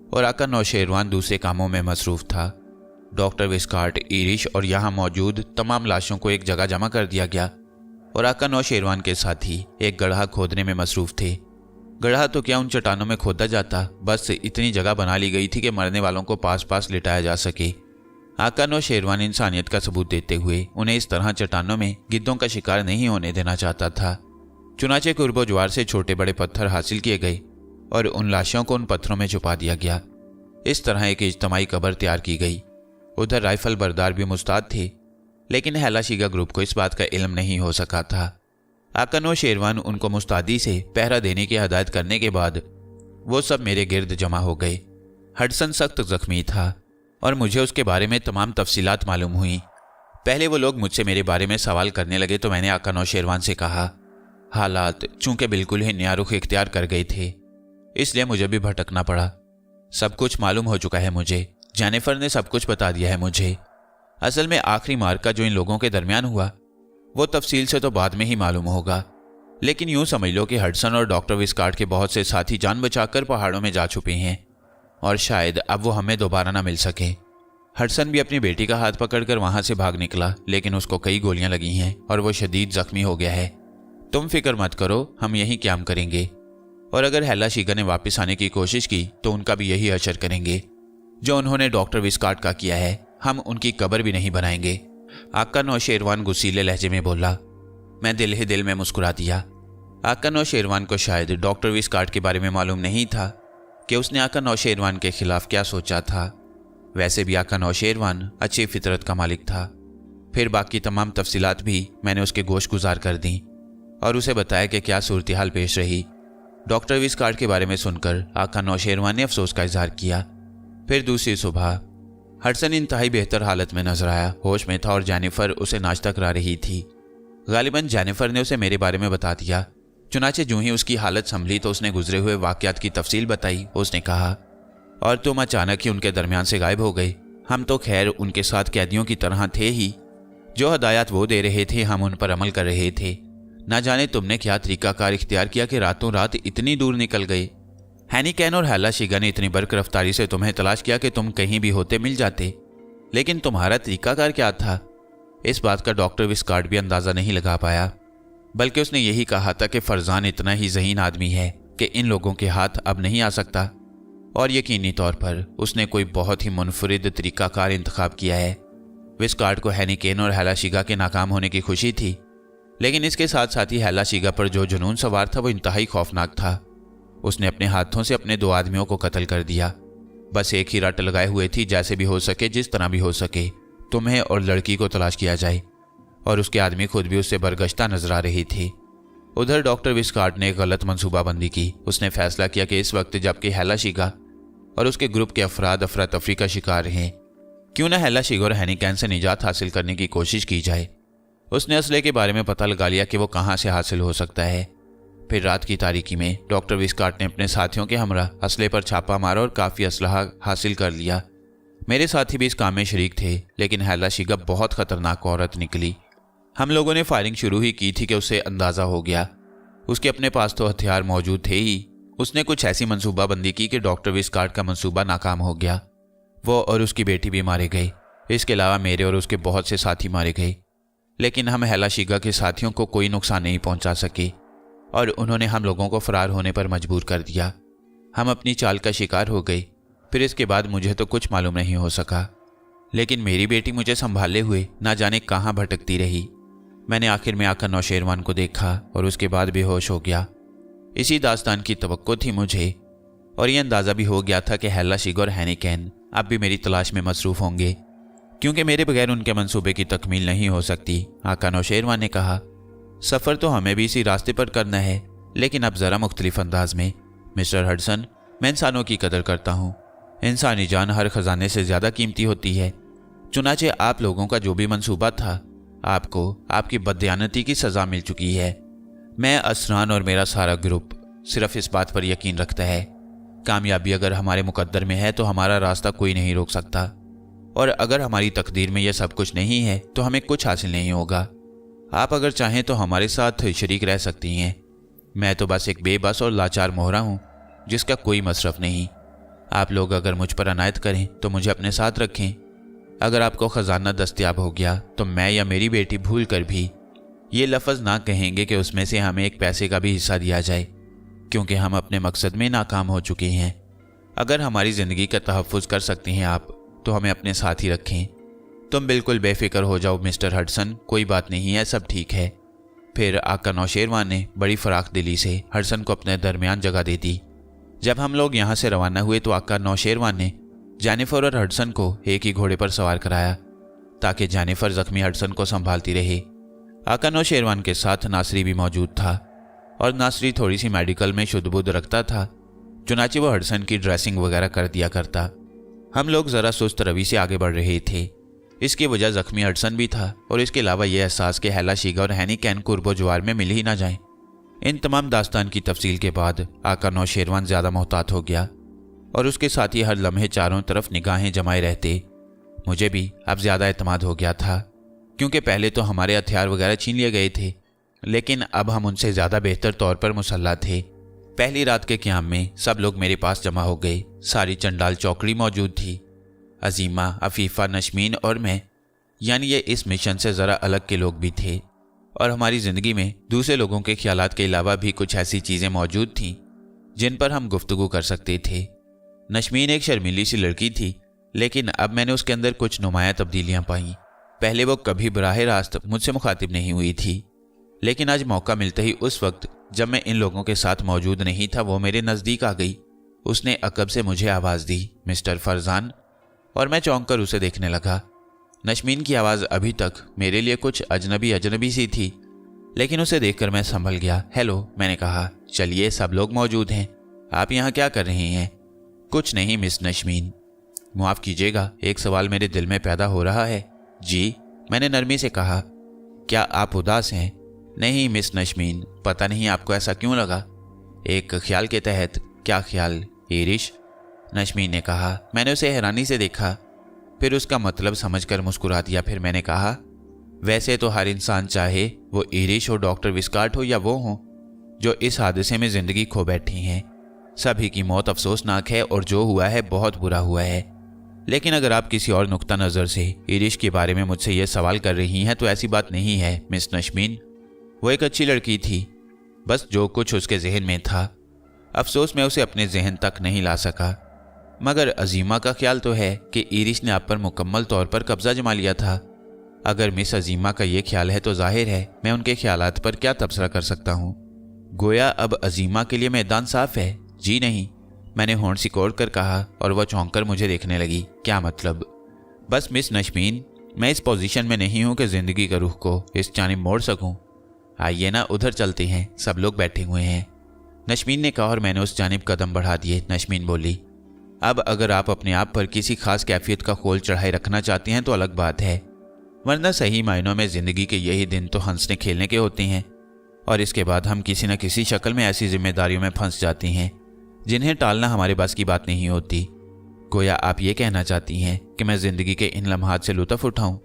A: और आका नौशेरवान दूसरे कामों में मसरूफ़ था। डॉक्टर विस्कार्ट, इरिश और यहाँ मौजूद तमाम लाशों को एक जगह जमा कर दिया गया और आका नौशेरवान के साथी एक गड्ढा खोदने में मसरूफ़ थे। गड्ढा तो क्या, उन चट्टानों में खोदा जाता, बस इतनी जगह बना ली गई थी कि मरने वालों को पास पास लिटाया जा सके। आका नौशेरवान इंसानियत का सबूत देते हुए उन्हें इस तरह चट्टानों में गिद्धों का शिकार नहीं होने देना चाहता था। चुनाचे कुर्बो ज्वार से छोटे बड़े पत्थर हासिल किए गए और उन लाशों को उन पत्थरों में छुपा दिया गया। इस तरह एक इज्तमाई कब्र तैयार की गई। उधर राइफल बरदार भी मुस्ताद थे, लेकिन हेला शीगा ग्रुप को इस बात का इल्म नहीं हो सका था। आका नौशेरवान उनको मुस्तादी से पहरा देने की हदायत करने के बाद वो सब मेरे गिर्द जमा हो गए। हडसन सख्त जख्मी था और मुझे उसके बारे में तमाम तफसीलात मालूम हुई। पहले वो लोग मुझसे मेरे बारे में सवाल करने लगे तो मैंने आका नौशेरवान से कहा, हालात चूंकि बिल्कुल ही नया रुख इख्तियार कर गए थे, इसलिए मुझे भी भटकना पड़ा। सब कुछ मालूम हो चुका है मुझे, जेनिफर ने सब कुछ बता दिया है मुझे। असल में आखिरी मार्का जो इन लोगों के दरमियान हुआ वो तफसील से तो बाद में ही मालूम होगा, लेकिन यूं समझ लो कि हडसन और डॉक्टर विस्कार्ट के बहुत से साथी जान बचाकर पहाड़ों में जा छुपे हैं और शायद अब वो हमें दोबारा ना मिल सके। हडसन भी अपनी बेटी का हाथ पकड़कर वहां से भाग निकला, लेकिन उसको कई गोलियां लगी हैं और वो शदीद जख्मी हो गया है। तुम फिक्र मत करो, हम यही क्याम करेंगे, और अगर हैला शीगा ने वापस आने की कोशिश की तो उनका भी यही असर करेंगे जो उन्होंने डॉक्टर विस्कार्ट का किया है। हम उनकी कब्र भी नहीं बनाएंगे। आका नौशेरवान गुस्सीले लहजे में बोला। मैं दिल ही दिल में मुस्कुरा दिया। आका नौशेरवान को शायद डॉक्टर विस्कार्ट के बारे में मालूम नहीं था कि उसने आका नौशेरवान के खिलाफ क्या सोचा था। वैसे भी आका नौशेरवान अच्छी फितरत का मालिक था। फिर बाकी तमाम तफसीलात भी मैंने उसके गोश गुजार कर दी और उसे बताया कि क्या सूरत हाल पेश रही। डॉक्टर विस्कार्ट के बारे में सुनकर आका नौशेरवान ने अफसोस का इजहार किया। फिर दूसरी सुबह हडसन इंतहाई बेहतर हालत में नजर आया, होश में था और जेनिफर उसे नाश्ता करा रही थी। गालिबन जेनिफर ने उसे मेरे बारे में बता दिया। चुनाचे जूं ही उसकी हालत संभली तो उसने गुजरे हुए वाकयात की तफसील बताई। उसने कहा, और तुम अचानक ही उनके दरमियान से गायब हो गए। हम तो खैर उनके साथ कैदियों की तरह थे ही, जो हदायत वो दे रहे थे हम उन पर अमल कर रहे थे। ना जाने तुमने क्या तरीकाकार इख्तियार किया कि रातों रात इतनी दूर निकल गए। हैनिकैन और हैला शीगा ने इतनी बर्क रफ्तारी से तुम्हें तलाश किया कि तुम कहीं भी होते मिल जाते, लेकिन तुम्हारा तरीकाकार क्या था? इस बात का डॉक्टर विस्कार्ट भी अंदाजा नहीं लगा पाया, बल्कि उसने यही कहा था कि फरजान इतना ही ज़हीन आदमी है कि इन लोगों के हाथ अब नहीं आ सकता, और यकीनी तौर पर उसने कोई बहुत ही मुनफरिद तरीकाकार इंतखाब किया है। विस्कार्ट को हैनिकैन और हैला शीगा के नाकाम होने की खुशी थी, लेकिन इसके साथ साथ ही हैला शीगा पर जो जुनून सवार था वो इंतहाई खौफनाक था। उसने अपने हाथों से अपने 2 आदमियों को कत्ल कर दिया। बस एक ही रट लगाए हुए थी, जैसे भी हो सके, जिस तरह भी हो सके, तुम्हें और लड़की को तलाश किया जाए, और उसके आदमी खुद भी उससे बरगश्ता नजर आ रही थी। उधर डॉक्टर विस्कार्ट ने एक गलत मनसूबाबंदी की। उसने फैसला किया कि इस वक्त जबकि हैला शीगा और उसके ग्रुप के अफराद अफरा तफरी का शिकार हैं, क्यों न हैला शीगा और हैनिकैन से निजात हासिल करने की कोशिश की जाए। उसने असले के बारे में पता लगा लिया कि वो कहाँ से हासिल हो सकता है। फिर रात की तारीकी में डॉक्टर विस्कार्ट ने अपने साथियों के हमरा असले पर छापा मारा और काफ़ी असलहा हासिल कर लिया। मेरे साथी भी इस काम में शरीक थे, लेकिन हैला शीगा बहुत ख़तरनाक औरत निकली। हम लोगों ने फायरिंग शुरू ही की थी कि उसे अंदाज़ा हो गया। उसके अपने पास तो हथियार मौजूद थे ही। उसने कुछ ऐसी मनसूबाबंदी की कि डॉक्टर विस्कार्ट का मंसूबा नाकाम हो गया। वो और उसकी बेटी भी मारे गए। इसके अलावा मेरे और उसके बहुत से साथी मारे गए, लेकिन हम हैला शीगा के साथियों को कोई नुकसान नहीं पहुंचा सके और उन्होंने हम लोगों को फरार होने पर मजबूर कर दिया। हम अपनी चाल का शिकार हो गए। फिर इसके बाद मुझे तो कुछ मालूम नहीं हो सका, लेकिन मेरी बेटी मुझे संभाले हुए ना जाने कहाँ भटकती रही। मैंने आखिर में आकर नौशेरवान को देखा और उसके बाद बेहोश हो गया। इसी दास्तान की तवक्को थी मुझे, और यह अंदाज़ा भी हो गया था कि हैला शीगा और हैनिकैन अब भी मेरी तलाश में मसरूफ़ होंगे, क्योंकि मेरे बगैर उनके मंसूबे की तकमील नहीं हो सकती। आका नौशेरवान ने कहा, सफ़र तो हमें भी इसी रास्ते पर करना है, लेकिन अब ज़रा मुख्तलिफ अंदाज में। मिस्टर हडसन, मैं इंसानों की कदर करता हूँ। इंसानी जान हर ख़जाने से ज़्यादा कीमती होती है। चुनाचे आप लोगों का जो भी मंसूबा था, आपको आपकी बददियानती की सज़ा मिल चुकी है। मैं, असरान और मेरा सारा ग्रुप सिर्फ इस बात पर यकीन रखता है, कामयाबी अगर हमारे मुकद्दर में है तो हमारा रास्ता कोई नहीं रोक सकता, और अगर हमारी तकदीर में यह सब कुछ नहीं है तो हमें कुछ हासिल नहीं होगा। आप अगर चाहें तो हमारे साथ शरीक रह सकती हैं। मैं तो बस एक बेबस और लाचार मोहरा हूँ जिसका कोई मसरफ नहीं। आप लोग अगर मुझ पर अनायत करें तो मुझे अपने साथ रखें। अगर आपको ख़जाना दस्तयाब हो गया तो मैं या मेरी बेटी भूल कर भी ये लफ्ज़ ना कहेंगे कि उसमें से हमें एक पैसे का भी हिस्सा दिया जाए, क्योंकि हम अपने मकसद में नाकाम हो चुके हैं। अगर हमारी ज़िंदगी का तहफ़्फ़ुज़ कर सकती हैं आप, तो हमें अपने साथ ही रखें। तुम बिल्कुल बेफिक्र हो जाओ मिस्टर हडसन, कोई बात नहीं है, सब ठीक है। फिर आका नौशेरवान ने बड़ी फ़राख दिली से हडसन को अपने दरमियान जगह दे दी। जब हम लोग यहाँ से रवाना हुए तो आका नौशेरवान ने जेनिफर और हडसन को एक ही घोड़े पर सवार कराया, ताकि जेनिफर ज़ख्मी हडसन को संभालती रहे। आका नौशेरवान के साथ नासरी भी मौजूद था, और नासरी थोड़ी सी मेडिकल में शुद्ध-बुद्ध रखता था, चुनाचे वो हडसन की ड्रेसिंग वगैरह कर दिया करता। हम लोग ज़रा सुस्त रवि से आगे बढ़ रहे थे। इसकी वजह ज़ख्मी हडसन भी था, और इसके अलावा यह एहसास कि हैला शीगा और हैनिकैन कुर्बो जवार में मिल ही ना जाए। इन तमाम दास्तान की तफसील के बाद आका नौशेरवान ज़्यादा मोहतात हो गया और उसके साथ ही हर लम्हे चारों तरफ निगाहें जमाए रहते। मुझे भी अब ज़्यादा एतमाद हो गया था, क्योंकि पहले तो हमारे हथियार वगैरह छीन लिए गए थे, लेकिन अब हम उनसे ज़्यादा बेहतर तौर पर मुसल्लह थे। पहली रात के क़याम में सब लोग मेरे पास जमा हो गए। सारी चंडाल चौकड़ी मौजूद थी। अजीमा, अफीफ़ा, नशमीन और मैं, यानी ये इस मिशन से ज़रा अलग के लोग भी थे, और हमारी ज़िंदगी में दूसरे लोगों के ख्यालात के अलावा भी कुछ ऐसी चीज़ें मौजूद थीं जिन पर हम गुफ्तगू कर सकते थे। नशमीन एक शर्मीली सी लड़की थी, लेकिन अब मैंने उसके अंदर कुछ नुमाया तब्दीलियाँ पाईं। पहले वो कभी बराह रास्त मुझसे मुखातिब नहीं हुई थी, लेकिन आज मौका मिलते ही उस वक्त जब मैं इन लोगों के साथ मौजूद नहीं था, वो मेरे नज़दीक आ गई। उसने अकब से मुझे आवाज़ दी, मिस्टर फरजान, और मैं चौंक कर उसे देखने लगा। नशमीन की आवाज़ अभी तक मेरे लिए कुछ अजनबी सी थी, लेकिन उसे देखकर मैं संभल गया। हेलो, मैंने कहा। चलिए, सब लोग मौजूद हैं। आप यहाँ क्या कर रहे हैं? कुछ नहीं मिस नशमीन। माफ़ कीजिएगा, एक सवाल मेरे दिल में पैदा हो रहा है। जी, मैंने नरमी से कहा। क्या आप उदास हैं? नहीं मिस नशमीन, पता नहीं आपको ऐसा क्यों लगा। एक ख्याल के तहत। क्या ख्याल? इरिश, नशमीन ने कहा। मैंने उसे हैरानी से देखा, फिर उसका मतलब समझकर मुस्कुरा दिया। फिर मैंने कहा, वैसे तो हर इंसान चाहे वो इरिश हो, डॉक्टर विस्कार्ट हो या वो हो जो इस हादसे में ज़िंदगी खो बैठी हैं। सभी की मौत अफसोसनाक है और जो हुआ है बहुत बुरा हुआ है। लेकिन अगर आप किसी और नुक्ता नज़र से इरिश के बारे में मुझसे ये सवाल कर रही हैं तो ऐसी बात नहीं है मिस नशमीन। वो एक अच्छी लड़की थी, बस जो कुछ उसके जहन में था, अफसोस मैं उसे अपने जहन तक नहीं ला सका। मगर अजीमा का ख्याल तो है कि इरिश ने आप पर मुकम्मल तौर पर कब्जा जमा लिया था। अगर मिस अजीमा का ये ख्याल है तो जाहिर है मैं उनके ख्यालात पर क्या तबसरा कर सकता हूँ। गोया अब अजीमा के लिए मैदान साफ है। जी नहीं, मैंने होंठ सिकोड़ कर कहा और वह चौंक कर मुझे देखने लगी। क्या मतलब? बस मिस नशमीन, मैं इस पोजीशन में नहीं हूँ कि ज़िंदगी का रुख को इस जानिब मोड़ सकूँ। आइए ना, उधर चलते हैं, सब लोग बैठे हुए हैं, नशमीन ने कहा और मैंने उस जानिब कदम बढ़ा दिए। नशमीन बोली, अब अगर आप अपने आप पर किसी खास कैफियत का खोल चढ़ाए रखना चाहती हैं तो अलग बात है, वरना सही मायनों में ज़िंदगी के यही दिन तो हंसने खेलने के होते हैं, और इसके बाद हम किसी न किसी शक्ल में ऐसी जिम्मेदारियों में फंस जाती हैं जिन्हें टालना हमारे बस की बात नहीं होती। गोया आप ये कहना चाहती हैं कि मैं ज़िंदगी के इन लम्हात से लुत्फ़ उठाऊं?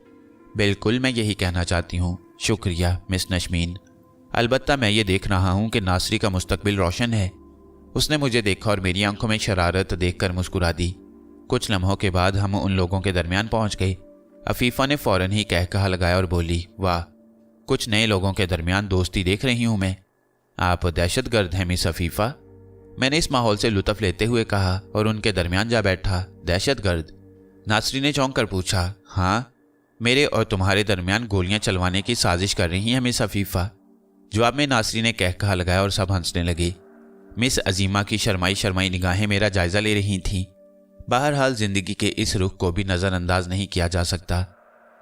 A: बिल्कुल, मैं यही कहना चाहती हूँ। शुक्रिया मिस नशमीन। अलबत्ता मैं ये देख रहा हूँ कि नासरी का मुस्तकबिल रोशन है। उसने मुझे देखा और मेरी आंखों में शरारत देखकर मुस्कुरा दी। कुछ लम्हों के बाद हम उन लोगों के दरमियान पहुँच गए। अफीफ़ा ने फ़ौरन ही कहकहा लगाया और बोली, वाह, कुछ नए लोगों के दरमियान दोस्ती देख रही हूँ मैं। आप दहशतगर्द हैं मिस अफीफ़ा, मैंने इस माहौल से लुत्फ़ लेते हुए कहा और उनके दरमियान जा बैठा। दहशतगर्द? नासरी ने चौंक कर पूछा। हाँ, मेरे और तुम्हारे दरमियान गोलियां चलवाने की साजिश कर रही हैं मिस अफीफ़ा। जवाब में नासरी ने कहकहा लगाया और सब हंसने लगे। मिस अजीमा की शर्माई निगाहें मेरा जायज़ा ले रही थीं। बहरहाल ज़िंदगी के इस रुख को भी नज़रअंदाज नहीं किया जा सकता,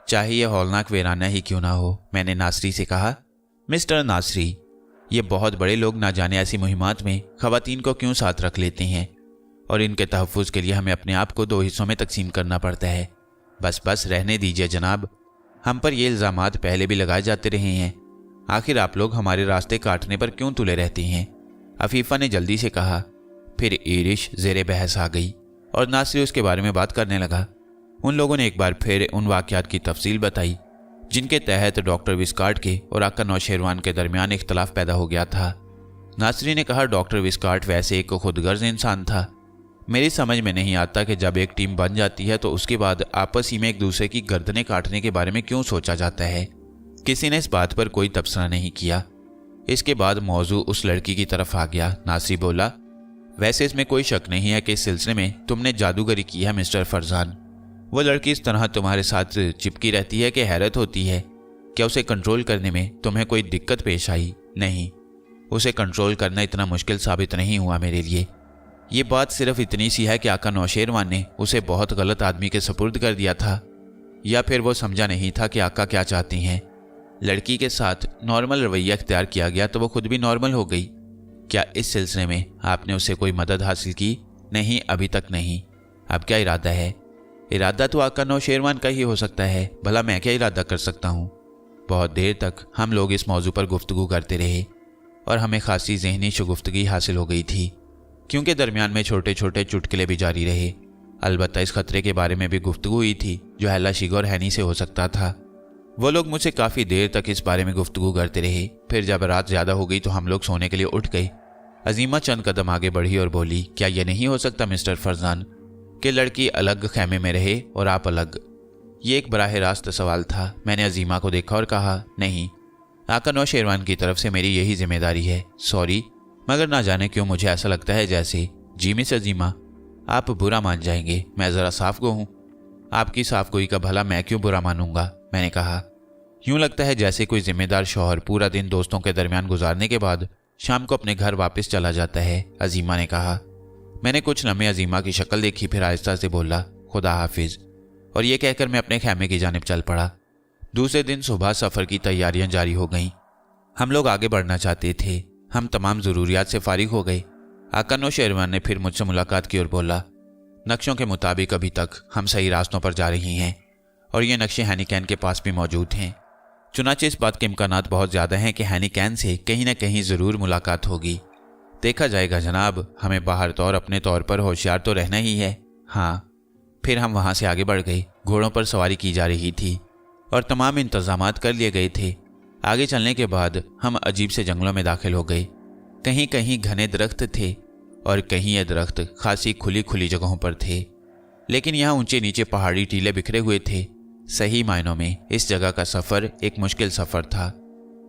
A: चाहे यह हौलनाक वीराना ही क्यों ना हो। मैंने नासरी से कहा, मिस्टर नासरी, ये बहुत बड़े लोग ना जाने ऐसी मुहिमात में ख़वातीन को क्यों साथ रख लेते हैं, और इनके तहफ़्फ़ुज़ के लिए हमें अपने आप को 2 हिस्सों में तकसीम करना पड़ता है। बस रहने दीजिए जनाब, हम पर ये इल्ज़ामात पहले भी लगाए जाते रहे हैं। आखिर आप लोग हमारे रास्ते काटने पर क्यों तुले रहते हैं? अफीफ़ा ने जल्दी से कहा। फिर इरिश ज़ेरे बहस आ गई और नासरी उसके बारे में बात करने लगा। उन लोगों ने एक बार फिर उन वाक़यात की तफसील बताई जिनके तहत डॉक्टर विस्कार्ट के और आका नौशेरवान के दरमियान इख्तलाफ पैदा हो गया था। नासरी ने कहा, डॉक्टर विस्कार्ट वैसे एक खुदगर्ज इंसान था। मेरी समझ में नहीं आता कि जब एक टीम बन जाती है तो उसके बाद आपस ही में एक दूसरे की गर्दनें काटने के बारे में क्यों सोचा जाता है। किसी ने इस बात पर कोई तबसरा नहीं किया। इसके बाद मौजू उस लड़की की तरफ आ गया। नासरी बोला, वैसे इसमें कोई शक नहीं है कि इस सिलसिले में तुमने जादूगरी की है मिस्टर फरजान। वो लड़की इस तरह तुम्हारे साथ चिपकी रहती है कि हैरत होती है। क्या उसे कंट्रोल करने में तुम्हें कोई दिक्कत पेश आई? नहीं, उसे कंट्रोल करना इतना मुश्किल साबित नहीं हुआ मेरे लिए। ये बात सिर्फ इतनी सी है कि आका नौशेरवान ने उसे बहुत गलत आदमी के सुपुर्द कर दिया था, या फिर वो समझा नहीं था कि आका क्या चाहती हैं। लड़की के साथ नॉर्मल रवैया इख्तियार किया गया तो वो खुद भी नॉर्मल हो गई। क्या इस सिलसिले में आपने उससे कोई मदद हासिल की? नहीं, अभी तक नहीं। अब क्या इरादा है? इरादा तो आका नौशेरवान का ही हो सकता है, भला मैं क्या इरादा कर सकता हूँ। बहुत देर तक हम लोग इस मौजू पर गुफ्तगू करते रहे। और हमें खासी जहनी शगुफ्तगी हासिल हो गई थी, क्योंकि दरमियान में छोटे छोटे चुटकुले भी जारी रहे। अलबत्ता इस खतरे के बारे में भी गुफ्तगू हुई थी जो हैला शीगा और हैनी से हो सकता था। वो लोग मुझसे काफ़ी देर तक इस बारे में गुफ्तगू करते रहे। फिर जब रात ज़्यादा हो गई तो हम लोग सोने के लिए उठ गए। अजीमा चंद कदम आगे बढ़ी और बोली, क्या यह नहीं हो सकता मिस्टर फरजान कि लड़की अलग खैमे में रहे और आप अलग? ये एक बराह रास्त सवाल था। मैंने अजीमा को देखा और कहा, नहीं, आका नौशेरवान की तरफ से मेरी यही जिम्मेदारी है। सॉरी, मगर ना जाने क्यों मुझे ऐसा लगता है जैसे। जी मिस अजीमा, आप बुरा मान जाएंगे, मैं ज़रा साफ गो हूँ। आपकी साफ गोई का भला मैं क्यों बुरा मानूंगा? मैंने कहा, यूं लगता है जैसे कोई जिम्मेदार शौहर पूरा दिन दोस्तों के दरमियान गुजारने के बाद शाम को अपने घर वापस चला जाता है। अजीमा ने कहा। मैंने कुछ लम्हे अजीमा की शक्ल देखी, फिर आहिस्ता से बोला, खुदा हाफिज, और ये कहकर मैं अपने खैमे की जानिब चल पड़ा। दूसरे दिन सुबह सफ़र की तैयारियां जारी हो गईं। हम लोग आगे बढ़ना चाहते थे। हम तमाम ज़रूरियात से फारिग हो गए। आका नौशेरवान ने फिर मुझसे मुलाकात की और बोला, नक्शों के मुताबिक अभी तक हम सही रास्तों पर जा रही हैं और ये नक्शे हैनिकैन के पास भी मौजूद हैं। चुनाचे इस बात के इम्कानात बहुत ज़्यादा हैं कि हैनिकैन से कहीं ना कहीं ज़रूर मुलाकात होगी। देखा जाएगा जनाब, हमें बाहर तौर अपने तौर पर होशियार तो रहना ही है। हाँ। फिर हम वहाँ से आगे बढ़ गए। घोड़ों पर सवारी की जा रही थी और तमाम इंतजामात कर लिए गए थे। आगे चलने के बाद हम अजीब से जंगलों में दाखिल हो गए। कहीं कहीं घने दरख्त थे और कहीं ये दरख्त खासी खुली खुली जगहों पर थे, लेकिन यहाँ ऊंचे नीचे पहाड़ी टीले बिखरे हुए थे। सही मायनों में इस जगह का सफ़र एक मुश्किल सफ़र था।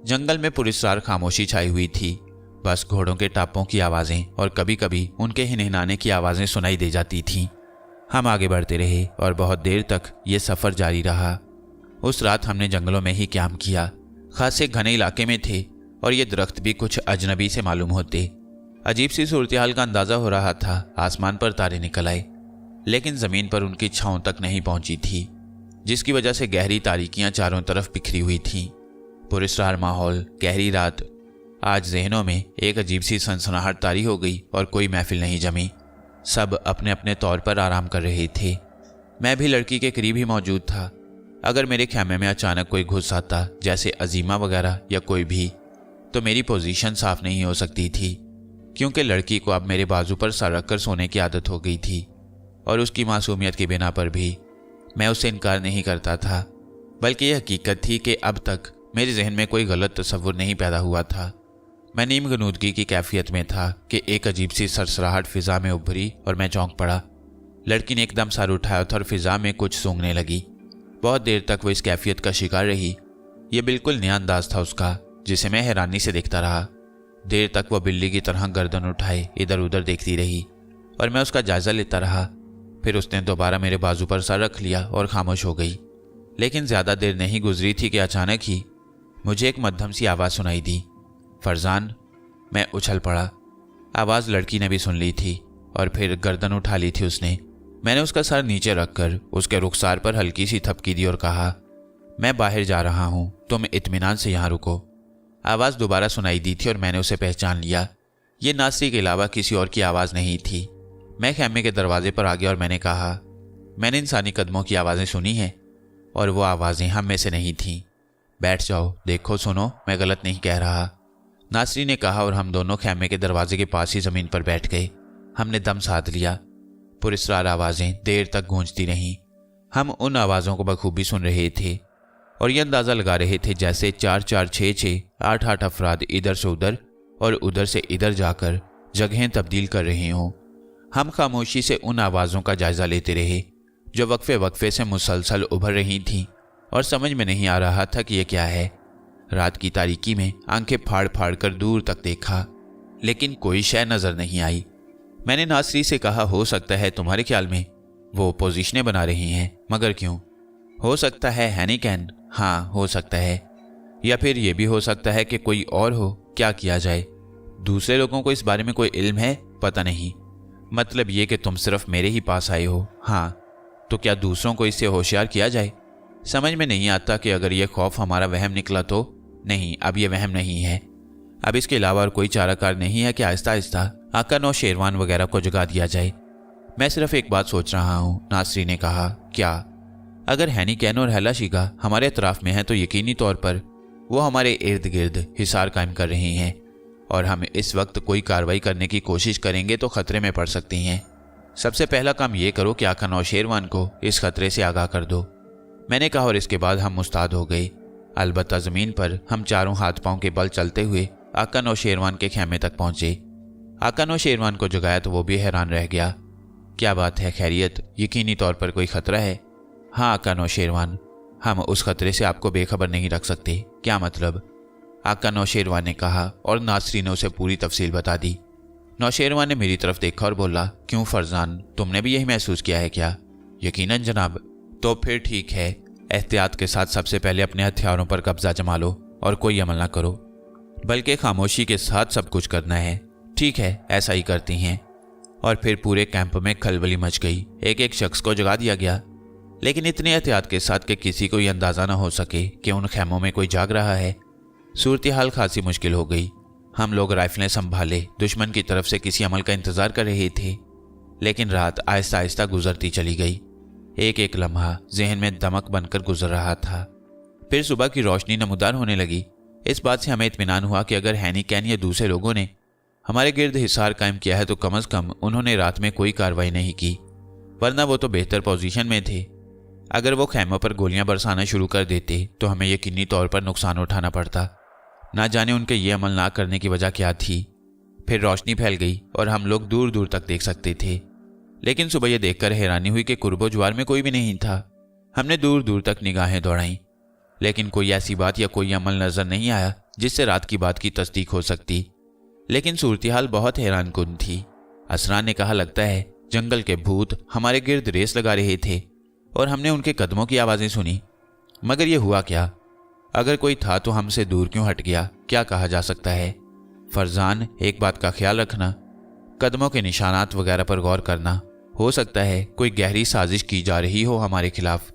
A: जंगल में पुरस्कार खामोशी छाई हुई थी। बस घोड़ों के टापों की आवाज़ें और कभी कभी उनके हिनहिनाने की आवाज़ें सुनाई दे जाती थीं। हम आगे बढ़ते रहे और बहुत देर तक ये सफ़र जारी रहा। उस रात हमने जंगलों में ही क्याम किया। खासे घने इलाके में थे और ये दरख्त भी कुछ अजनबी से मालूम होते। अजीब सी सूरत हाल का अंदाज़ा हो रहा था। आसमान पर तारे निकल आए, लेकिन ज़मीन पर उनकी छाँव तक नहीं पहुंची थी, जिसकी वजह से गहरी तारीकियां चारों तरफ बिखरी हुई थीं। पुरस्कार माहौल, गहरी रात। आज जहनों में एक अजीब सी सनसनाहट तारी हो गई और कोई महफिल नहीं जमी। सब अपने अपने तौर पर आराम कर रहे थे। मैं भी लड़की के करीब ही मौजूद था। अगर मेरे खैमे में अचानक कोई घुस आता, जैसे अजीमा वगैरह या कोई भी, तो मेरी पोजीशन साफ नहीं हो सकती थी, क्योंकि लड़की को अब मेरे बाजू पर सर रख कर सोने की आदत हो गई थी और उसकी मासूमियत की बिना पर भी मैं उससे इनकार नहीं करता था। बल्कि यह हकीकत थी कि अब तक मेरे जहन में कोई गलत तस्वुर नहीं पैदा हुआ था। मैं नीम गनूदगी की कैफियत में था कि एक अजीब सी सरसराहट फिजा में उभरी और मैं चौंक पड़ा। लड़की ने एकदम सर उठाया था और फिजा में कुछ सूंघने लगी। बहुत देर तक वो इस कैफियत का शिकार रही। ये बिल्कुल नया अंदाज था उसका, जिसे मैं हैरानी से देखता रहा। देर तक वो बिल्ली की तरह गर्दन उठाए इधर उधर देखती रही और मैं उसका जायजा लेता रहा। फिर उसने दोबारा मेरे बाजू पर सर रख लिया और खामोश हो गई। लेकिन ज़्यादा देर नहीं गुजरी थी कि अचानक ही मुझे एक मध्यम सी आवाज़ सुनाई दी, फरजान। मैं उछल पड़ा। आवाज़ लड़की ने भी सुन ली थी और फिर गर्दन उठा ली थी उसने। मैंने उसका सर नीचे रखकर उसके रुखसार पर हल्की सी थपकी दी और कहा, मैं बाहर जा रहा हूँ, तुम इत्मीनान से यहाँ रुको। आवाज़ दोबारा सुनाई दी थी और मैंने उसे पहचान लिया। ये नासरी के अलावा किसी और की आवाज़ नहीं थी। मैं खैमे के दरवाजे पर आ गया और मैंने कहा, मैंने इंसानी कदमों की आवाज़ें सुनी हैं और वो आवाज़ें हम में से नहीं थीं। बैठ जाओ, देखो सुनो, मैं गलत नहीं कह रहा, नासरी ने कहा और हम दोनों खैमे के दरवाजे के पास ही ज़मीन पर बैठ गए। हमने दम साध लिया। पुरस्कार आवाज़ें देर तक गूंजती रहीं। हम उन आवाज़ों को बखूबी सुन रहे थे और ये अंदाज़ा लगा रहे थे जैसे 4-4, 6-6, 8-8 अफराद इधर से उधर और उधर से इधर जाकर जगहें तब्दील कर रहे हों। हम खामोशी से उन आवाज़ों का जायज़ा लेते रहे जो वक्फे वक्फे से मुसलसल उभर रही थीं और समझ में नहीं आ रहा था कि यह क्या है। रात की तारीकी में आंखें फाड़ फाड़ कर दूर तक देखा, लेकिन कोई शय नज़र नहीं आई। मैंने नासरी से कहा, हो सकता है तुम्हारे ख्याल में वो पोजीशनें बना रही हैं, मगर क्यों? हो सकता है हैनिकैन, हाँ हो सकता है, या फिर ये भी हो सकता है कि कोई और हो। क्या किया जाए? दूसरे लोगों को इस बारे में कोई इल्म है? पता नहीं। मतलब ये कि तुम सिर्फ मेरे ही पास आए हो। हाँ, तो क्या दूसरों को इससे होशियार किया जाए? समझ में नहीं आता कि अगर ये खौफ हमारा वहम निकला तो। नहीं, अब ये वहम नहीं है। अब इसके अलावा और कोई चाराकार नहीं है कि आहिस्ता आहिस्ता आका नौशेरवान वगैरह को जगा दिया जाए। मैं सिर्फ एक बात सोच रहा हूँ, नासरी ने कहा। क्या? अगर हैनिकैन और हैला शीगा हमारे अतराफ में हैं तो यकीनी तौर पर वो हमारे इर्द गिर्द हिसार कायम कर रहे हैं और हम इस वक्त कोई कार्रवाई करने की कोशिश करेंगे तो खतरे में पड़ सकती हैं। सबसे पहला काम ये करो कि आका नौशेरवान को इस खतरे से आगाह कर दो, मैंने कहा, और इसके बाद हम मुस्ताद हो गए। अलबत्ता ज़मीन पर हम चारों हाथ पांव के बल चलते हुए आका नौशेरवान के खेमे तक पहुंचे। आका नौशेरवान को जगाया तो वो भी हैरान रह गया। क्या बात है, खैरियत? यकीनी तौर पर कोई खतरा है? हाँ आका नौशेरवान, हम उस खतरे से आपको बेखबर नहीं रख सकते। क्या मतलब? आका नौशेरवान ने कहा और नासरी ने उसे पूरी तफसील बता दी। नौशेरवान ने मेरी तरफ देखा और बोला, क्यों फरजान, तुमने भी यही महसूस किया है क्या? यकीनन जनाब। तो फिर ठीक है, एहतियात के साथ सबसे पहले अपने हथियारों पर कब्जा जमा लो और कोई अमल ना करो, बल्कि खामोशी के साथ सब कुछ करना है। ठीक है, ऐसा ही करती हैं। और फिर पूरे कैंप में खलबली मच गई। एक एक शख्स को जगा दिया गया, लेकिन इतने एहतियात के साथ कि किसी को यह अंदाज़ा न हो सके कि उन खेमों में कोई जाग रहा है। सूरत हाल खासी मुश्किल हो गई। हम लोग राइफलें संभाले दुश्मन की तरफ से किसी अमल का इंतज़ार कर रहे थे, लेकिन रात आहिस्ता आहिस्ता गुजरती चली गई। एक एक लम्हा जहन में दमक बनकर गुजर रहा था। फिर सुबह की रोशनी नमूदार होने लगी। इस बात से हमें इत्मीनान हुआ कि अगर हैनिकैन या दूसरे लोगों ने हमारे गिर्द हिसार कायम किया है तो कम अज़ कम उन्होंने रात में कोई कार्रवाई नहीं की, वरना वो तो बेहतर पोजीशन में थे। अगर वो खैमों पर गोलियां बरसाना शुरू कर देते तो हमें यकीनी तौर पर नुकसान उठाना पड़ता। ना जाने उनके ये अमल ना करने की वजह क्या थी। फिर रोशनी फैल गई और हम लोग दूर दूर तक देख सकते थे, लेकिन सुबह यह देखकर हैरानी हुई कि कुर्बो ज्वार में कोई भी नहीं था। हमने दूर दूर तक निगाहें दौड़ाईं, लेकिन कोई ऐसी बात या कोई अमल नजर नहीं आया जिससे रात की बात की तस्दीक हो सकती। लेकिन सूरत हाल बहुत हैरान कुन थी। असरान ने कहा, लगता है जंगल के भूत हमारे गिर्द रेस लगा रहे थे और हमने उनके कदमों की आवाज़ें सुनी। मगर यह हुआ क्या? अगर कोई था तो हमसे दूर क्यों हट गया? क्या कहा जा सकता है? फरजान, एक बात का ख्याल रखना, कदमों के निशानात वगैरह पर गौर करना। हो सकता है कोई गहरी साजिश की जा रही हो हमारे खिलाफ।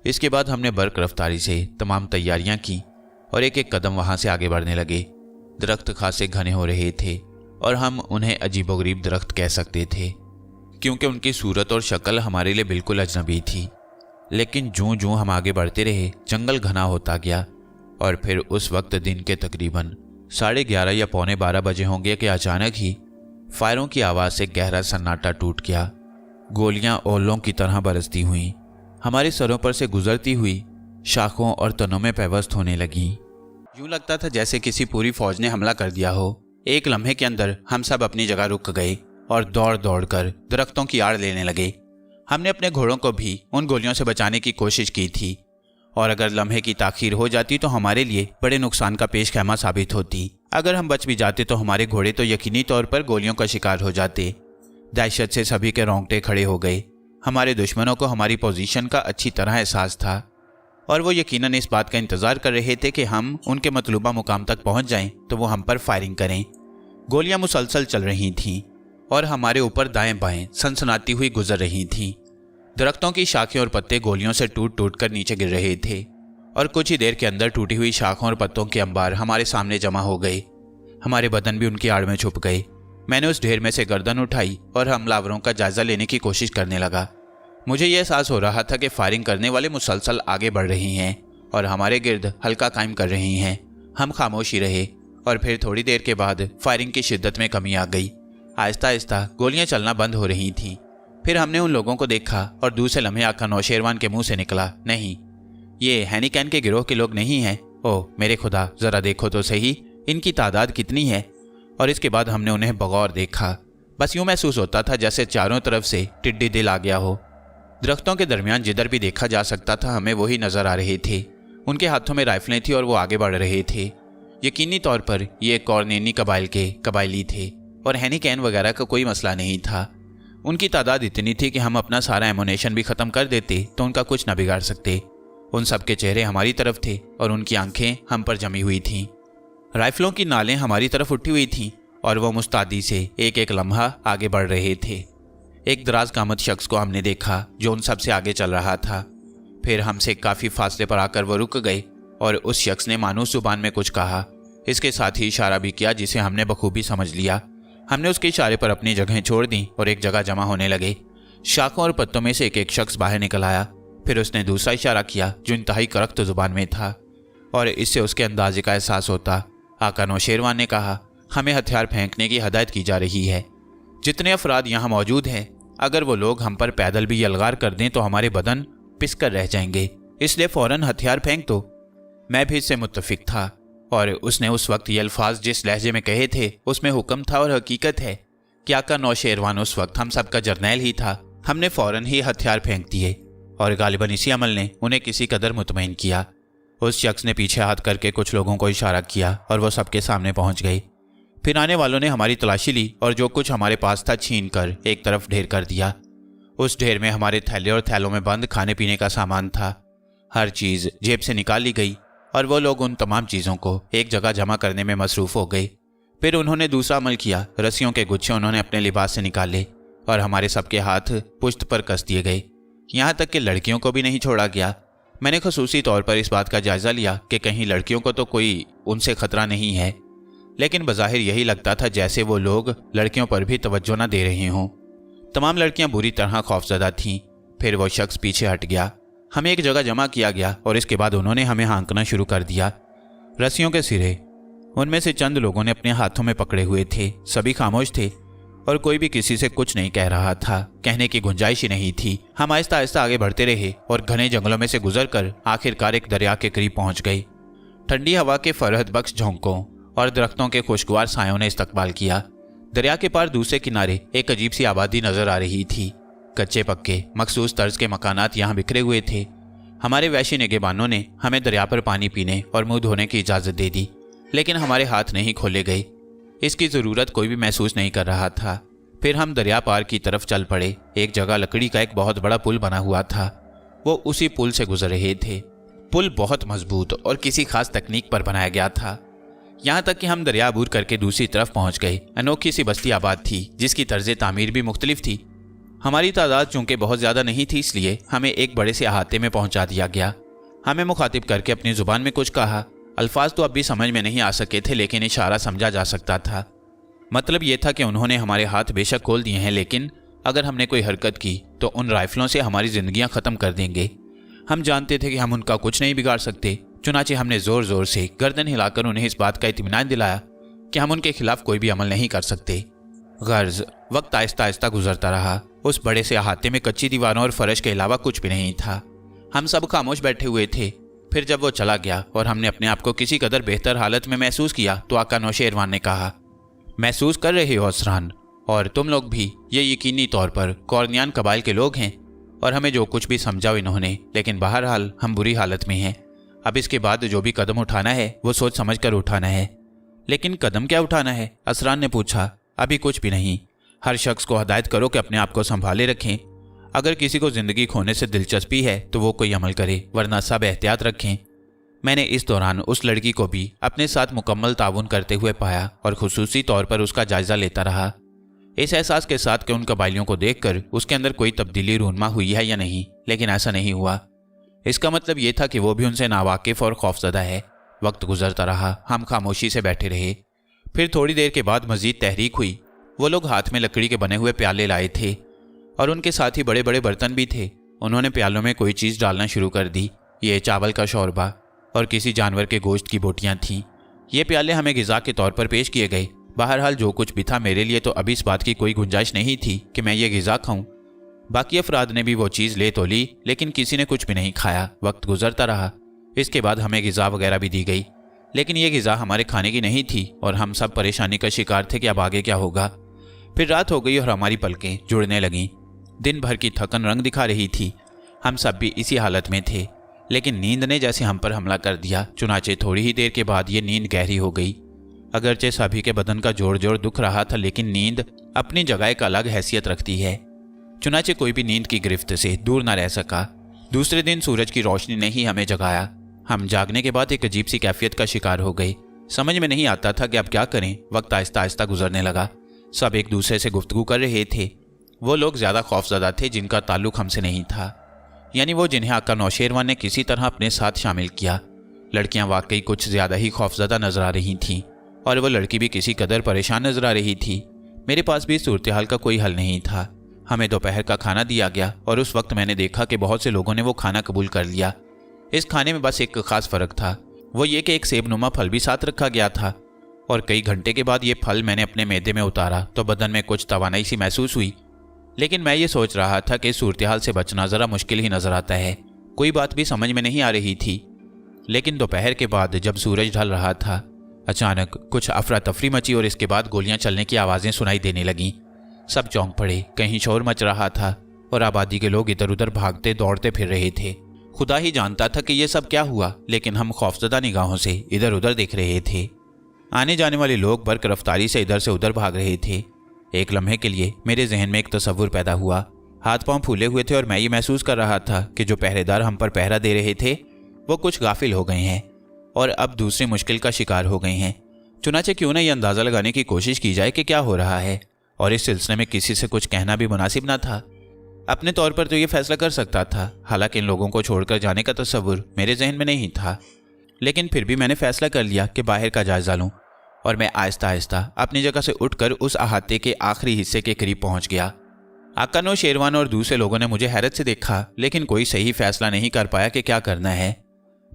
A: इसके बाद हमने बर्क रफ्तारी से तमाम तैयारियां की और एक एक कदम वहां से आगे बढ़ने लगे। दरख्त खासे घने हो रहे थे और हम उन्हें अजीबोगरीब दरख्त कह सकते थे, क्योंकि उनकी सूरत और शक्ल हमारे लिए बिल्कुल अजनबी थी। लेकिन जूं जूं हम आगे बढ़ते रहे जंगल घना होता गया और फिर उस वक्त दिन के तकरीबन 11:30 या 11:45 बजे होंगे कि अचानक ही फायरों की आवाज़ से गहरा सन्नाटा टूट गया। गोलियां ओलों की तरह बरसती हुईं, हमारे सरों पर से गुजरती हुई शाखों और तनों में पैवस्त होने लगीं। यूं लगता था जैसे किसी पूरी फौज ने हमला कर दिया हो। एक लम्हे के अंदर हम सब अपनी जगह रुक गए और दौड़ दौड़ कर दरख्तों की आड़ लेने लगे। हमने अपने घोड़ों को भी उन गोलियों से बचाने की कोशिश की थी, और अगर लम्हे की ताखीर हो जाती तो हमारे लिए बड़े नुकसान का पेश खैमा साबित होती। अगर हम बच भी जाते तो हमारे घोड़े तो यकीनी तौर पर गोलियों का शिकार हो जाते। दहशत से सभी के रोंगटे खड़े हो गए। हमारे दुश्मनों को हमारी पोजीशन का अच्छी तरह एहसास था और वो यकीनन इस बात का इंतजार कर रहे थे कि हम उनके मतलूबा मुकाम तक पहुंच जाएं तो वो हम पर फायरिंग करें। गोलियां मुसलसल चल रही थीं और हमारे ऊपर दाएं बाएं सनसनाती हुई गुजर रही थीं। दरख्तों की शाखें और पत्ते गोलियों से टूट टूट कर नीचे गिर रहे थे और कुछ ही देर के अंदर टूटी हुई शाखों और पत्तों के अंबार हमारे सामने जमा हो गए। हमारे बदन भी उनकी आड़ में छुप गए। मैंने उस ढेर में से गर्दन उठाई और हमलावरों का जायजा लेने की कोशिश करने लगा। मुझे यह एहसास हो रहा था कि फायरिंग करने वाले मुसलसल आगे बढ़ रही हैं और हमारे गिर्द हल्का कायम कर रही हैं। हम खामोश ही रहे और फिर थोड़ी देर के बाद फायरिंग की शिद्दत में कमी आ गई। आहिस्ता आहिस्ता गोलियां चलना बंद हो रही थीं। फिर हमने उन लोगों को देखा और दूसरे लम्हे आका नौशेरवान के मुंह से निकला, नहीं, ये हैनिकैन के गिरोह के लोग नहीं हैं। ओह मेरे खुदा, जरा देखो तो सही इनकी तादाद कितनी है। और इसके बाद हमने उन्हें बगौर देखा। बस यूं महसूस होता था जैसे चारों तरफ से टिड्डी दिल आ गया हो। दरख्तों के दरमियान जिधर भी देखा जा सकता था हमें वही नजर आ रहे थे। उनके हाथों में राइफलें थी और वो आगे बढ़ रहे थे। यकीनी तौर पर ये कॉर्नेनी कबाइल के कबायली थे और हैनिकैन वगैरह का कोई मसला नहीं था। उनकी तादाद इतनी थी कि हम अपना सारा एमुनेशन भी ख़त्म कर देते तो उनका कुछ न बिगाड़ सकते। उन सब के चेहरे हमारी तरफ थे और उनकी आंखें हम पर जमी हुई थीं। राइफलों की नालें हमारी तरफ उठी हुई थीं और वह मुस्तादी से एक एक लम्हा आगे बढ़ रहे थे। एक दराज कामत शख्स को हमने देखा जो उन सब से आगे चल रहा था। फिर हमसे काफ़ी फासले पर आकर वो रुक गए और उस शख्स ने मानूस जुबान में कुछ कहा। इसके साथ ही इशारा भी किया जिसे हमने बखूबी समझ लिया। हमने उसके इशारे पर अपनी जगहें छोड़ दी और एक जगह जमा होने लगे। शाखों और पत्तों में से एक एक शख्स बाहर निकल आया। फिर उसने दूसरा इशारा किया जो इंतहाई करख्त जुबान में था और इससे उसके अंदाजे का एहसास होता। आका नौशेरवान ने कहा, हमें हथियार फेंकने की हदायत की जा रही है। जितने अफराद यहाँ मौजूद हैं, अगर वो लोग हम पर पैदल भी यलगार कर दें तो हमारे बदन पिस कर रह जाएंगे, इसलिए फौरन हथियार फेंक दो। मैं भी इससे मुत्तफिक था और उसने उस वक्त ये अल्फाज जिस लहजे में कहे थे उसमें हुक्म था और हकीकत है कि आका नौशेरवान उस वक्त हम सबका जर्नैल ही था। हमने फौरन ही हथियार फेंक दिए और गालिबन इसी अमल ने उन्हें किसी कदर मुतमईन किया। उस शख्स ने पीछे हाथ करके कुछ लोगों को इशारा किया और वो सबके सामने पहुंच गए। फिर आने वालों ने हमारी तलाशी ली और जो कुछ हमारे पास था छीन कर एक तरफ ढेर कर दिया। उस ढेर में हमारे थैले और थैलों में बंद खाने पीने का सामान था। हर चीज़ जेब से निकाल ली गई और वो लोग उन तमाम चीज़ों को एक जगह जमा करने में मसरूफ़ हो गए। फिर उन्होंने दूसरा अमल किया। रस्सियों के गुच्छे उन्होंने अपने लिबास से निकाले और हमारे सबके हाथ पुश्त पर कस दिए गए, यहाँ तक कि लड़कियों को भी नहीं छोड़ा गया। मैंने खसूसी तौर पर इस बात का जायज़ा लिया कि कहीं लड़कियों को तो कोई उनसे ख़तरा नहीं है, लेकिन बज़ाहिर यही लगता था जैसे वो लोग लड़कियों पर भी तवज्जो न दे रहे हों। तमाम लड़कियां बुरी तरह खौफजदा थीं। फिर वो शख्स पीछे हट गया, हमें एक जगह जमा किया गया और इसके बाद उन्होंने हमें हाँकना शुरू कर दिया। रस्सियों के सिरे उनमें से चंद लोगों ने अपने हाथों में पकड़े हुए थे। सभी खामोश थे और कोई भी किसी से कुछ नहीं कह रहा था, कहने की गुंजाइश ही नहीं थी। हम आहिस्ता आहिस्ता आगे बढ़ते रहे और घने जंगलों में से गुजरकर आखिरकार एक दरिया के करीब पहुंच गए। ठंडी हवा के फरहत बख्श झोंकों और दरख्तों के खुशगवार सायों ने इस्तकबाल किया। दरिया के पार दूसरे किनारे एक अजीब सी आबादी नजर आ रही थी। कच्चे पक्के मखसूस तर्ज के मकानात यहाँ बिखरे हुए थे। हमारे वैशी निगहबानों ने हमें दरिया पर पानी पीने और मुंह धोने की इजाज़त दे दी, लेकिन हमारे हाथ नहीं खोले गए। इसकी ज़रूरत कोई भी महसूस नहीं कर रहा था। फिर हम दरिया पार की तरफ चल पड़े। एक जगह लकड़ी का एक बहुत बड़ा पुल बना हुआ था। वो उसी पुल से गुजर रहे थे। पुल बहुत मजबूत और किसी खास तकनीक पर बनाया गया था, यहाँ तक कि हम दरिया अबूर करके दूसरी तरफ पहुँच गए। अनोखी सी बस्ती आबाद थी जिसकी तर्ज तामीर भी मुख्तलिफ थी। हमारी तादाद चूँकि बहुत ज़्यादा नहीं थी, इसलिए हमें एक बड़े से अहाते में पहुँचा दिया गया। हमें मुखातिब करके अपनी ज़ुबान में कुछ कहा। अल्फाज तो अब भी समझ में नहीं आ सके थे, लेकिन इशारा समझा जा सकता था। मतलब ये था कि उन्होंने हमारे हाथ बेशक खोल दिए हैं, लेकिन अगर हमने कोई हरकत की तो उन राइफलों से हमारी ज़िंदगियाँ ख़त्म कर देंगे। हम जानते थे कि हम उनका कुछ नहीं बिगाड़ सकते, चुनाचे हमने ज़ोर ज़ोर से गर्दन हिलाकर उन्हें इस बात का इत्मीनान दिलाया कि हम उनके खिलाफ कोई भी अमल नहीं कर सकते। गर्ज वक्त आहिस्ता आहिस्ता गुजरता रहा। उस बड़े से अहाते में कच्ची दीवारों और फर्श के अलावा कुछ भी नहीं था। हम सब खामोश बैठे हुए थे। फिर जब वो चला गया और हमने अपने आप को किसी कदर बेहतर हालत में महसूस किया तो आका नौशेरवान ने कहा, महसूस कर रहे हो असरान, और तुम लोग भी, ये यकीनी तौर पर कौरनियान कबाइल के लोग हैं और हमें जो कुछ भी समझाओ इन्होंने, लेकिन बहरहाल हम बुरी हालत में हैं। अब इसके बाद जो भी कदम उठाना है वो सोच समझ कर उठाना है। लेकिन कदम क्या उठाना है? असरान ने पूछा। अभी कुछ भी नहीं। हर शख्स को हदायत करो कि अपने आप को संभाले रखें। अगर किसी को ज़िंदगी खोने से दिलचस्पी है तो वो कोई अमल करे, वरना सब एहतियात रखें। मैंने इस दौरान उस लड़की को भी अपने साथ मुकम्मल ताउन करते हुए पाया और खुसूसी तौर पर उसका जायज़ा लेता रहा, इस एहसास के साथ कि उन कबाइलियों को देखकर उसके अंदर कोई तब्दीली रूनमा हुई है या नहीं। लेकिन ऐसा नहीं हुआ। इसका मतलब ये था कि वो भी उनसे नावाकिफ़ और खौफजदा है। वक्त गुजरता रहा। हम खामोशी से बैठे रहे। फिर थोड़ी देर के बाद मज़ीद तहरीक हुई। वो लोग हाथ में लकड़ी के बने हुए प्याले लाए थे और उनके साथ ही बड़े बड़े बर्तन भी थे। उन्होंने प्यालों में कोई चीज़ डालना शुरू कर दी। ये चावल का शोरबा और किसी जानवर के गोश्त की बोटियाँ थीं। ये प्याले हमें ग़िज़ा के तौर पर पेश किए गए। बहरहाल जो कुछ भी था, मेरे लिए तो अभी इस बात की कोई गुंजाइश नहीं थी कि मैं ये ग़िज़ा खाऊं। बाकी अफराद ने भी वो चीज़ ले तो ली, लेकिन किसी ने कुछ भी नहीं खाया। वक्त गुजरता रहा। इसके बाद हमें ग़िज़ा वगैरह भी दी गई, लेकिन ये ग़िज़ा हमारे खाने की नहीं थी और हम सब परेशानी का शिकार थे कि अब आगे क्या होगा। फिर रात हो गई और हमारी पलकें जुड़ने लगीं। दिन भर की थकन रंग दिखा रही थी। हम सब भी इसी हालत में थे, लेकिन नींद ने जैसे हम पर हमला कर दिया। चुनाचे थोड़ी ही देर के बाद ये नींद गहरी हो गई। अगरचे सभी के बदन का जोड़ जोड़ दुख रहा था, लेकिन नींद अपनी जगह एक अलग हैसियत रखती है। चुनाचे कोई भी नींद की गिरफ्त से दूर न रह सका। दूसरे दिन सूरज की रोशनी ने ही हमें जगाया। हम जागने के बाद एक अजीब सी कैफियत का शिकार हो गए। समझ में नहीं आता था कि अब क्या करें। वक्त आहिस्ता आहिस्ता गुजरने लगा। सब एक दूसरे से गुफ्तगू कर रहे थे। वो लोग ज़्यादा खौफजदा थे जिनका ताल्लुक हमसे नहीं था, यानी वो जिन्हें आका नौशेरवान ने किसी तरह अपने साथ शामिल किया। लड़कियां वाकई कुछ ज़्यादा ही खौफजदा नजर आ रही थीं और वो लड़की भी किसी कदर परेशान नजर आ रही थी। मेरे पास भी सूरत हाल का कोई हल नहीं था। हमें दोपहर का खाना दिया गया और उस वक्त मैंने देखा कि बहुत से लोगों ने वो खाना कबूल कर लिया। इस खाने में बस एक खास फ़र्क था, वो ये कि एक सेब नुमा फल भी साथ रखा गया था। और कई घंटे के बाद ये फल मैंने अपने मैदे में उतारा तो बदन में कुछ तवानाई सी महसूस हुई। लेकिन मैं ये सोच रहा था कि सूरत हाल से बचना ज़रा मुश्किल ही नज़र आता है, कोई बात भी समझ में नहीं आ रही थी। लेकिन दोपहर के बाद जब सूरज ढल रहा था, अचानक कुछ अफरा तफरी मची और इसके बाद गोलियां चलने की आवाज़ें सुनाई देने लगीं। सब चौंक पड़े, कहीं शोर मच रहा था और आबादी के लोग इधर उधर भागते दौड़ते फिर रहे थे। खुदा ही जानता था कि यह सब क्या हुआ, लेकिन हम खौफजदा निगाहों से इधर उधर देख रहे थे। आने जाने वाले लोग बर्क रफ्तारी से इधर से उधर भाग रहे थे। एक लम्हे के लिए मेरे जहन में एक तस्वुर पैदा हुआ। हाथ पांव फूले हुए थे और मैं ये महसूस कर रहा था कि जो पहरेदार हम पर पहरा दे रहे थे वो कुछ गाफिल हो गए हैं और अब दूसरी मुश्किल का शिकार हो गए हैं। चुनाचे क्यों ना ये अंदाज़ा लगाने की कोशिश की जाए कि क्या हो रहा है, और इस सिलसिले में किसी से कुछ कहना भी मुनासिब ना था। अपने तौर पर तो ये फैसला कर सकता था, हालांकि इन लोगों को छोड़कर जाने का तस्वुर मेरे जहन में नहीं था। लेकिन फिर भी मैंने फैसला कर लिया कि बाहर का जायज़ा लूँ, और मैं आहिस्ता आहिस्ता अपनी जगह से उठकर उस अहाते के आखिरी हिस्से के करीब पहुंच गया। आकानो, शेरवान और दूसरे लोगों ने मुझे हैरत से देखा, लेकिन कोई सही फैसला नहीं कर पाया कि क्या करना है।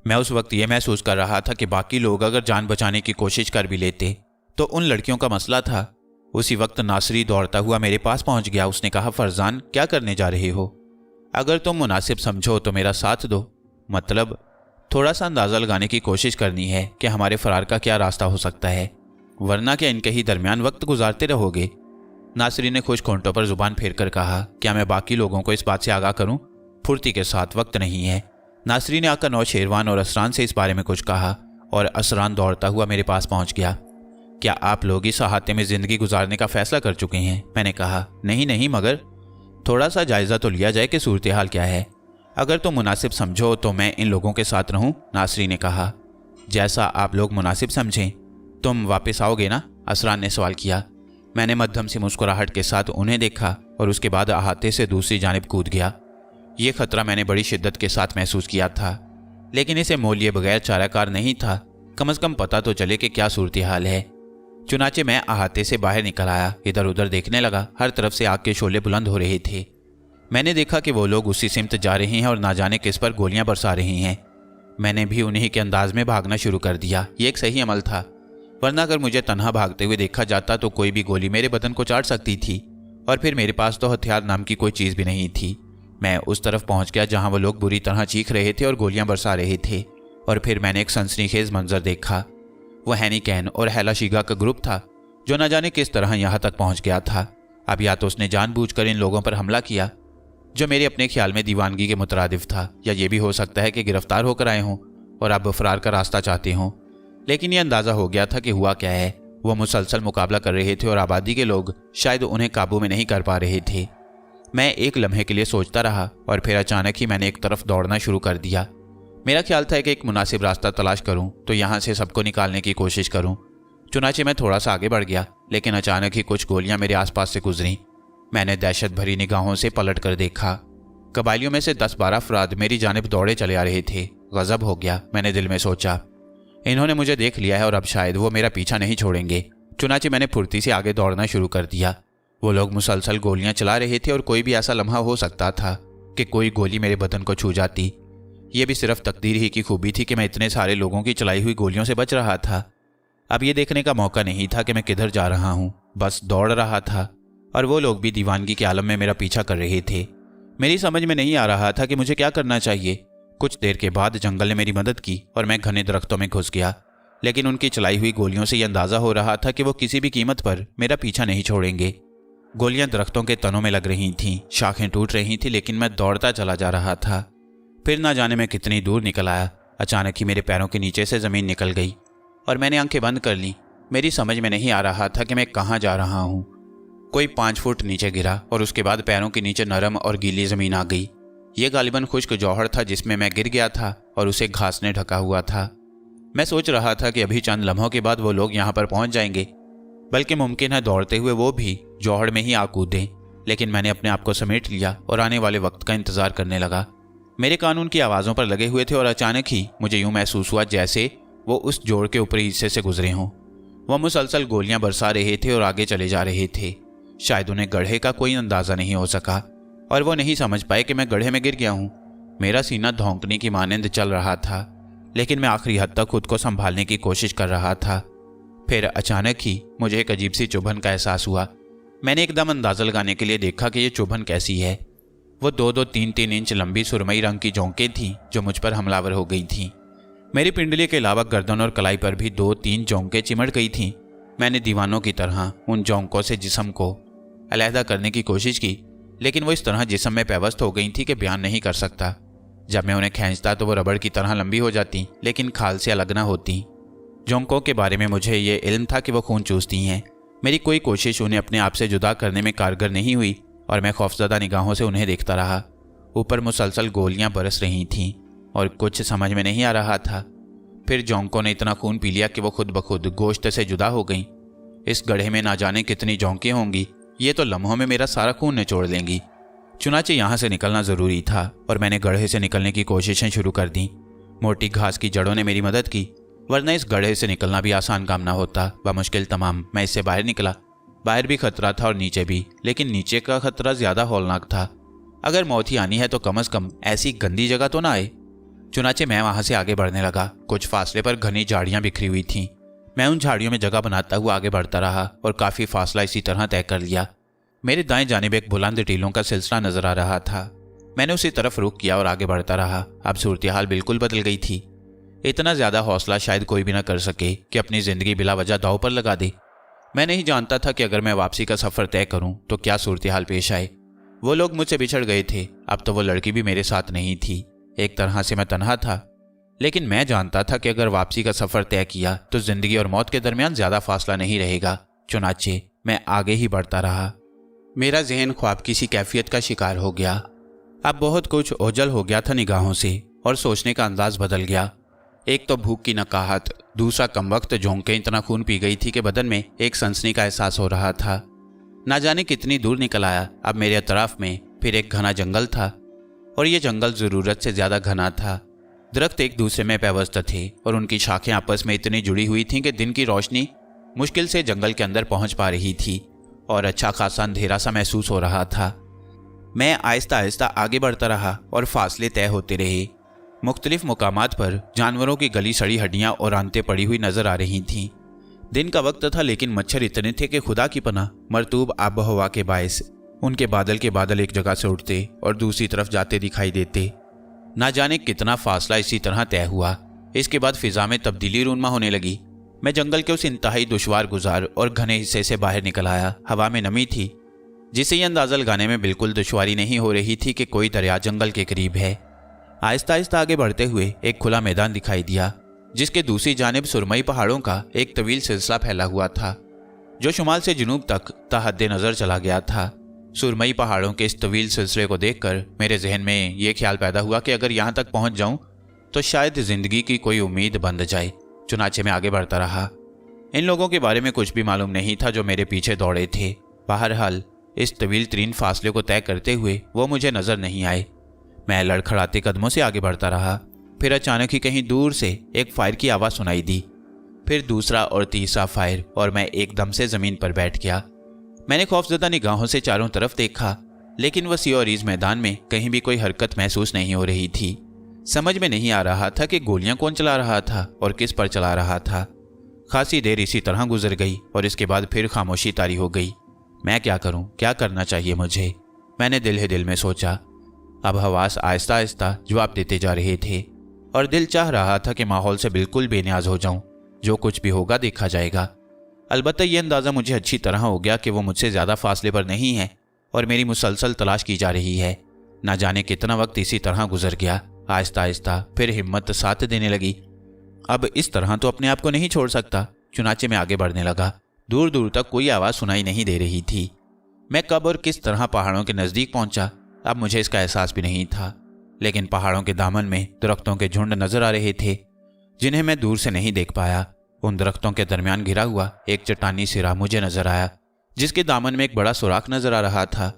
A: मैं उस वक्त ये महसूस कर रहा था कि बाकी लोग अगर जान बचाने की कोशिश कर भी लेते तो उन लड़कियों का मसला था। उसी वक्त नासरी दौड़ता हुआ मेरे पास पहुंच गया। उसने कहा, फरजान, क्या करने जा रहे हो? अगर तुम मुनासिब समझो तो मेरा साथ दो। मतलब थोड़ा सा अंदाज़ा लगाने की कोशिश करनी है कि हमारे फरार का क्या रास्ता हो सकता है, वरना क्या इनके ही दरमियान वक्त गुजारते रहोगे? नासरी ने खुश होंठों पर जुबान फेर कर कहा, क्या मैं बाकी लोगों को इस बात से आगाह करूं? फुर्ती के साथ वक्त नहीं है। नासरी ने आकर नौ, शेरवान और असरान से इस बारे में कुछ कहा और असरान दौड़ता हुआ मेरे पास पहुंच गया। क्या आप लोग इस अहाते में ज़िंदगी गुजारने का फैसला कर चुके हैं? मैंने कहा, नहीं, मगर थोड़ा सा जायज़ा तो लिया जाए कि सूरत हाल क्या है। अगर तुम मुनासिब समझो तो मैं इन लोगों के साथ रहूं, नासरी ने कहा। जैसा आप लोग मुनासिब समझें। तुम वापस आओगे ना? असरान ने सवाल किया। मैंने मध्यम सी मुस्कुराहट के साथ उन्हें देखा और उसके बाद अहाते से दूसरी जानिब कूद गया। ये खतरा मैंने बड़ी शिद्दत के साथ महसूस किया था, लेकिन इसे मोल लिए बगैर चाराकार नहीं था। कम से कम पता तो चले कि क्या सूरत हाल है। चुनाचे मैं अहाते से बाहर निकल आया, इधर उधर देखने लगा। हर तरफ से आग के शोले बुलंद हो रहे थे। मैंने देखा कि वो लोग उसी सिमत जा रहे हैं और ना जाने किस पर गोलियां बरसा रहे हैं। मैंने भी उन्हीं के अंदाज में भागना शुरू कर दिया। ये एक सही अमल था, वरना अगर मुझे तन्हा भागते हुए देखा जाता तो कोई भी गोली मेरे बदन को चाट सकती थी, और फिर मेरे पास तो हथियार नाम की कोई चीज़ भी नहीं थी। मैं उस तरफ पहुंच गया जहां वो लोग बुरी तरह चीख रहे थे और गोलियां बरसा रहे थे, और फिर मैंने एक सनसनीखेज मंजर देखा। वो हैनी कैन और हैला शीगा का ग्रुप था जो न जाने किस तरह यहाँ तक पहुँच गया था। अब या तो उसने जानबूझकर इन लोगों पर हमला किया, जो मेरे अपने ख्याल में दीवानगी के मुतरादिफ था, या ये भी हो सकता है कि गिरफ्तार होकर आए हों और अब फरार का रास्ता चाहते हों। लेकिन यह अंदाज़ा हो गया था कि हुआ क्या है। वो मुसलसल मुकाबला कर रहे थे और आबादी के लोग शायद उन्हें काबू में नहीं कर पा रहे थे। मैं एक लम्हे के लिए सोचता रहा और फिर अचानक ही मैंने एक तरफ दौड़ना शुरू कर दिया। मेरा ख्याल था कि एक मुनासिब रास्ता तलाश करूं तो यहाँ से सबको निकालने की कोशिश करूं। चुनाचे मैं थोड़ा सा आगे बढ़ गया, लेकिन अचानक ही कुछ गोलियां मेरे आसपास से गुजरीं। मैंने दहशत भरी निगाहों से पलट कर देखा। कबाइलियों में से 10-12 अफराद मेरी जानिब दौड़े चले आ रहे थे। गजब हो गया, मैंने दिल में सोचा। इन्होंने मुझे देख लिया है और अब शायद वो मेरा पीछा नहीं छोड़ेंगे। चुनाचे मैंने फुर्ती से आगे दौड़ना शुरू कर दिया। वो लोग मुसलसल गोलियां चला रहे थे और कोई भी ऐसा लम्हा हो सकता था कि कोई गोली मेरे बदन को छू जाती। ये भी सिर्फ तकदीर ही की खूबी थी कि मैं इतने सारे लोगों की चलाई हुई गोलियों से बच रहा था। अब ये देखने का मौका नहीं था कि मैं किधर जा रहा हूँ, बस दौड़ रहा था, और वो लोग भी दीवानगी के आलम में मेरा पीछा कर रहे थे। मेरी समझ में नहीं आ रहा था कि मुझे क्या करना चाहिए। कुछ देर के बाद जंगल ने मेरी मदद की और मैं घने दरख्तों में घुस गया, लेकिन उनकी चलाई हुई गोलियों से यह अंदाज़ा हो रहा था कि वो किसी भी कीमत पर मेरा पीछा नहीं छोड़ेंगे। गोलियां दरख्तों के तनों में लग रही थीं, शाखें टूट रही थीं, लेकिन मैं दौड़ता चला जा रहा था। फिर ना जाने मैं कितनी दूर निकल आया। अचानक ही मेरे पैरों के नीचे से ज़मीन निकल गई और मैंने आंखें बंद कर लीं। मेरी समझ में नहीं आ रहा था कि मैं कहाँ जा रहा हूँ। कोई 5 फुट नीचे गिरा और उसके बाद पैरों के नीचे नरम और गीली ज़मीन आ गई। ये गालिबन खुश्क जौहर था जिसमें मैं गिर गया था और उसे घास ने ढका हुआ था। मैं सोच रहा था कि अभी चंद लम्हों के बाद वो लोग यहाँ पर पहुँच जाएंगे, बल्कि मुमकिन है दौड़ते हुए वो भी जौहर में ही आ कूदें। लेकिन मैंने अपने आप को समेट लिया और आने वाले वक्त का इंतज़ार करने लगा। मेरे कान उनकी आवाज़ों पर लगे हुए थे और अचानक ही मुझे यूँ महसूस हुआ जैसे वो उस जोड़ के ऊपरी हिस्से से गुजरे हों। वह मुसलसल गोलियां बरसा रहे थे और आगे चले जा रहे थे। शायद उन्हें गड्ढे का कोई अंदाज़ा नहीं हो सका और वो नहीं समझ पाए कि मैं गड्ढे में गिर गया हूँ। मेरा सीना धौंकने की मानंद चल रहा था, लेकिन मैं आखिरी हद तक खुद को संभालने की कोशिश कर रहा था। फिर अचानक ही मुझे एक अजीब सी चुभन का एहसास हुआ। मैंने एकदम अंदाजा लगाने के लिए देखा कि ये चुभन कैसी है। वो 2-2, 3-3 इंच लंबी सुरमई रंग की जोंकें थीं जो मुझ पर हमलावर हो गई थीं। मेरी पिंडली के अलावा गर्दन और कलाई पर भी 2-3 जोंकें चिमट गई थीं। मैंने दीवानों की तरह उन जोंकों से जिस्म को अलहदा करने की कोशिश की, लेकिन वो इस तरह जिस्म में पेवस्त हो गई थी कि बयान नहीं कर सकता। जब मैं उन्हें खींचता तो वो रबड़ की तरह लंबी हो जाती, लेकिन खाल से अलग न होती। जोंकों के बारे में मुझे ये इल्म था कि वो खून चूसती हैं। मेरी कोई कोशिश उन्हें अपने आप से जुदा करने में कारगर नहीं हुई और मैं खौफजदा निगाहों से उन्हें देखता रहा। ऊपर मुसलसल गोलियां बरस रही थीं और कुछ समझ में नहीं आ रहा था। फिर जोंकों ने इतना खून पी लिया कि वो खुद ब खुद गोश्त से जुदा हो गईं। इस गड्ढे में ना जाने कितनी जोंकें होंगी, ये तो लम्हों में मेरा सारा खून निचोड़ लेंगी। चुनाचे यहाँ से निकलना ज़रूरी था और मैंने गड्ढे से निकलने की कोशिशें शुरू कर दी। मोटी घास की जड़ों ने मेरी मदद की, वरना इस गड्ढे से निकलना भी आसान काम ना होता। बमुश्किल तमाम मैं इससे बाहर निकला। बाहर भी खतरा था और नीचे भी, लेकिन नीचे का खतरा ज़्यादा हौलनाक था। अगर मौत ही आनी है तो कम से कम ऐसी गंदी जगह तो ना आए। चुनाचे मैं वहाँ से आगे बढ़ने लगा। कुछ फासले पर घनी झाड़ियाँ बिखरी हुई थीं। मैं उन झाड़ियों में जगह बनाता हुआ आगे बढ़ता रहा और काफ़ी फासला इसी तरह तय कर लिया। मेरे दाएं जानिब एक बुलंद टीलों का सिलसिला नजर आ रहा था। मैंने उसी तरफ रुख किया और आगे बढ़ता रहा। अब सूरत हाल बिल्कुल बदल गई थी। इतना ज़्यादा हौसला शायद कोई भी ना कर सके कि अपनी ज़िंदगी बिला वजह दांव पर लगा दे। मैं नहीं जानता था कि अगर मैं वापसी का सफ़र तय करूं तो क्या सूरत हाल पेश आए। वो लोग मुझसे बिछड़ गए थे, अब तो वो लड़की भी मेरे साथ नहीं थी। एक तरह से मैं तन्हा था, लेकिन मैं जानता था कि अगर वापसी का सफ़र तय किया तो ज़िंदगी और मौत के दरमियान ज़्यादा फासला नहीं रहेगा। चुनाचे मैं आगे ही बढ़ता रहा। मेरा जहन ख्वाब किसी कैफियत का शिकार हो गया। अब बहुत कुछ ओझल हो गया था निगाहों से और सोचने का अंदाज बदल गया। एक तो भूख की नकाहत, दूसरा कमबख्त जोंकें इतना खून पी गई थी कि बदन में एक सनसनी का एहसास हो रहा था। ना जाने कितनी दूर निकल आया। अब मेरे अतराफ में फिर एक घना जंगल था और ये जंगल ज़रूरत से ज़्यादा घना था। दरख्त एक दूसरे में पेवस्त थे और उनकी शाखें आपस में इतनी जुड़ी हुई थीं कि दिन की रोशनी मुश्किल से जंगल के अंदर पहुंच पा रही थी और अच्छा खासा अंधेरा सा महसूस हो रहा था। मैं आहिस्ता आहिस्ता आगे बढ़ता रहा और फासले तय होते रहे। मुख्तलिफ मुकामात पर जानवरों की गली सड़ी हड्डियां और आंतें पड़ी हुई नजर आ रही थीं। दिन का वक्त था, लेकिन मच्छर इतने थे कि खुदा की पनाह मरतूब आब हवा के बायस उनके बादल के बादल एक जगह से उठते और दूसरी तरफ जाते दिखाई देते। ना जाने कितना फासला इसी तरह तय हुआ। इसके बाद फिजा में तब्दीली रूनमा होने लगी। मैं जंगल के उस इंतहाई दुश्वार गुजार और घने हिस्से से बाहर निकल आया। हवा में नमी थी, जिसे ये अंदाज़ा लगाने में बिल्कुल दुश्वारी नहीं हो रही थी कि कोई दरिया जंगल के करीब है। आहिस्ता आहिस्ता आगे बढ़ते हुए एक खुला मैदान दिखाई दिया, जिसके दूसरी जानिब सुरमई पहाड़ों का एक तवील सिलसिला फैला हुआ था, जो शुमाल से जुनूब तक तहद्दे नज़र चला गया था। सुरमई पहाड़ों के इस तवील सिलसिले को देखकर मेरे जहन में ये ख्याल पैदा हुआ कि अगर यहाँ तक पहुँच जाऊँ तो शायद ज़िंदगी की कोई उम्मीद बंध जाए। चुनाचे में आगे बढ़ता रहा। इन लोगों के बारे में कुछ भी मालूम नहीं था जो मेरे पीछे दौड़े थे। बहरहाल इस तवील तरीन फासले को तय करते हुए वो मुझे नज़र नहीं आए। मैं लड़खड़ाते कदमों से आगे बढ़ता रहा। फिर अचानक ही कहीं दूर से एक फायर की आवाज़ सुनाई दी, फिर दूसरा और तीसरा फायर, और मैं एकदम से ज़मीन पर बैठ गया। मैंने खौफजदा निगाहों से चारों तरफ देखा, लेकिन वसी और इस मैदान में कहीं भी कोई हरकत महसूस नहीं हो रही थी। समझ में नहीं आ रहा था कि गोलियां कौन चला रहा था और किस पर चला रहा था। खासी देर इसी तरह गुजर गई और इसके बाद फिर खामोशी तारी हो गई। मैं क्या करूं, क्या करना चाहिए मुझे, मैंने दिल ही दिल में सोचा। अब हवास आहिस्ता आहिस्ता जवाब देते जा रहे थे और दिल चाह रहा था कि माहौल से बिल्कुल बेनियाज हो जाऊं। जो कुछ भी होगा देखा जाएगा। अलबत्ता यह अंदाज़ा मुझे अच्छी तरह हो गया कि वो मुझसे ज़्यादा फासले पर नहीं है और मेरी मुसलसल तलाश की जा रही है। ना जाने कितना वक्त इसी तरह गुजर गया। आहिस्ता आहिस्ता फिर हिम्मत साथ देने लगी। अब इस तरह तो अपने आप को नहीं छोड़ सकता। चुनाचे में आगे बढ़ने लगा। दूर दूर तक कोई आवाज़ सुनाई नहीं दे रही थी। मैं कब और किस तरह पहाड़ों के नज़दीक पहुंचा, अब मुझे इसका एहसास भी नहीं था। लेकिन पहाड़ों के दामन में दरख्तों के झुंड नजर आ रहे थे, जिन्हें मैं दूर से नहीं देख पाया। उन दरख्तों के दरमियान घिरा हुआ एक चट्टानी सिरा मुझे नजर आया, जिसके दामन में एक बड़ा सुराख नजर आ रहा था।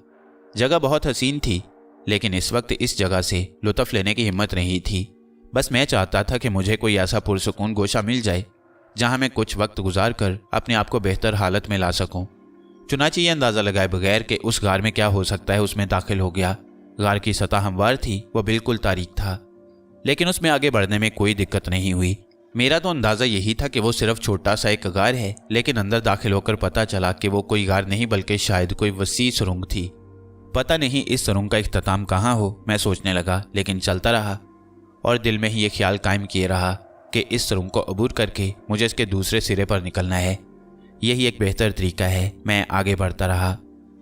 A: जगह बहुत हसीन थी, लेकिन इस वक्त इस जगह से लुत्फ लेने की हिम्मत नहीं थी। बस मैं चाहता था कि मुझे कोई ऐसा पुरसुकून गोशा मिल जाए जहां मैं कुछ वक्त गुजार कर अपने आप को बेहतर हालत में ला सकूं। चुनाचे ये अंदाज़ा लगाए बगैर कि उस गार में क्या हो सकता है, उसमें दाखिल हो गया। गार की सतह हमवार थी, वो बिल्कुल तारीक था, लेकिन उसमें आगे बढ़ने में कोई दिक्कत नहीं हुई। मेरा तो अंदाज़ा यही था कि वो सिर्फ छोटा सा एक गार है, लेकिन अंदर दाखिल होकर पता चला कि वो कोई गार नहीं बल्कि शायद कोई वसी सुरंग थी। पता नहीं इस सुरंग का इख्तिताम कहाँ हो, मैं सोचने लगा, लेकिन चलता रहा और दिल में ही ये ख्याल कायम किए रहा कि इस सुरंग को अबूर करके मुझे इसके दूसरे सिरे पर निकलना है। यही एक बेहतर तरीका है। मैं आगे बढ़ता रहा।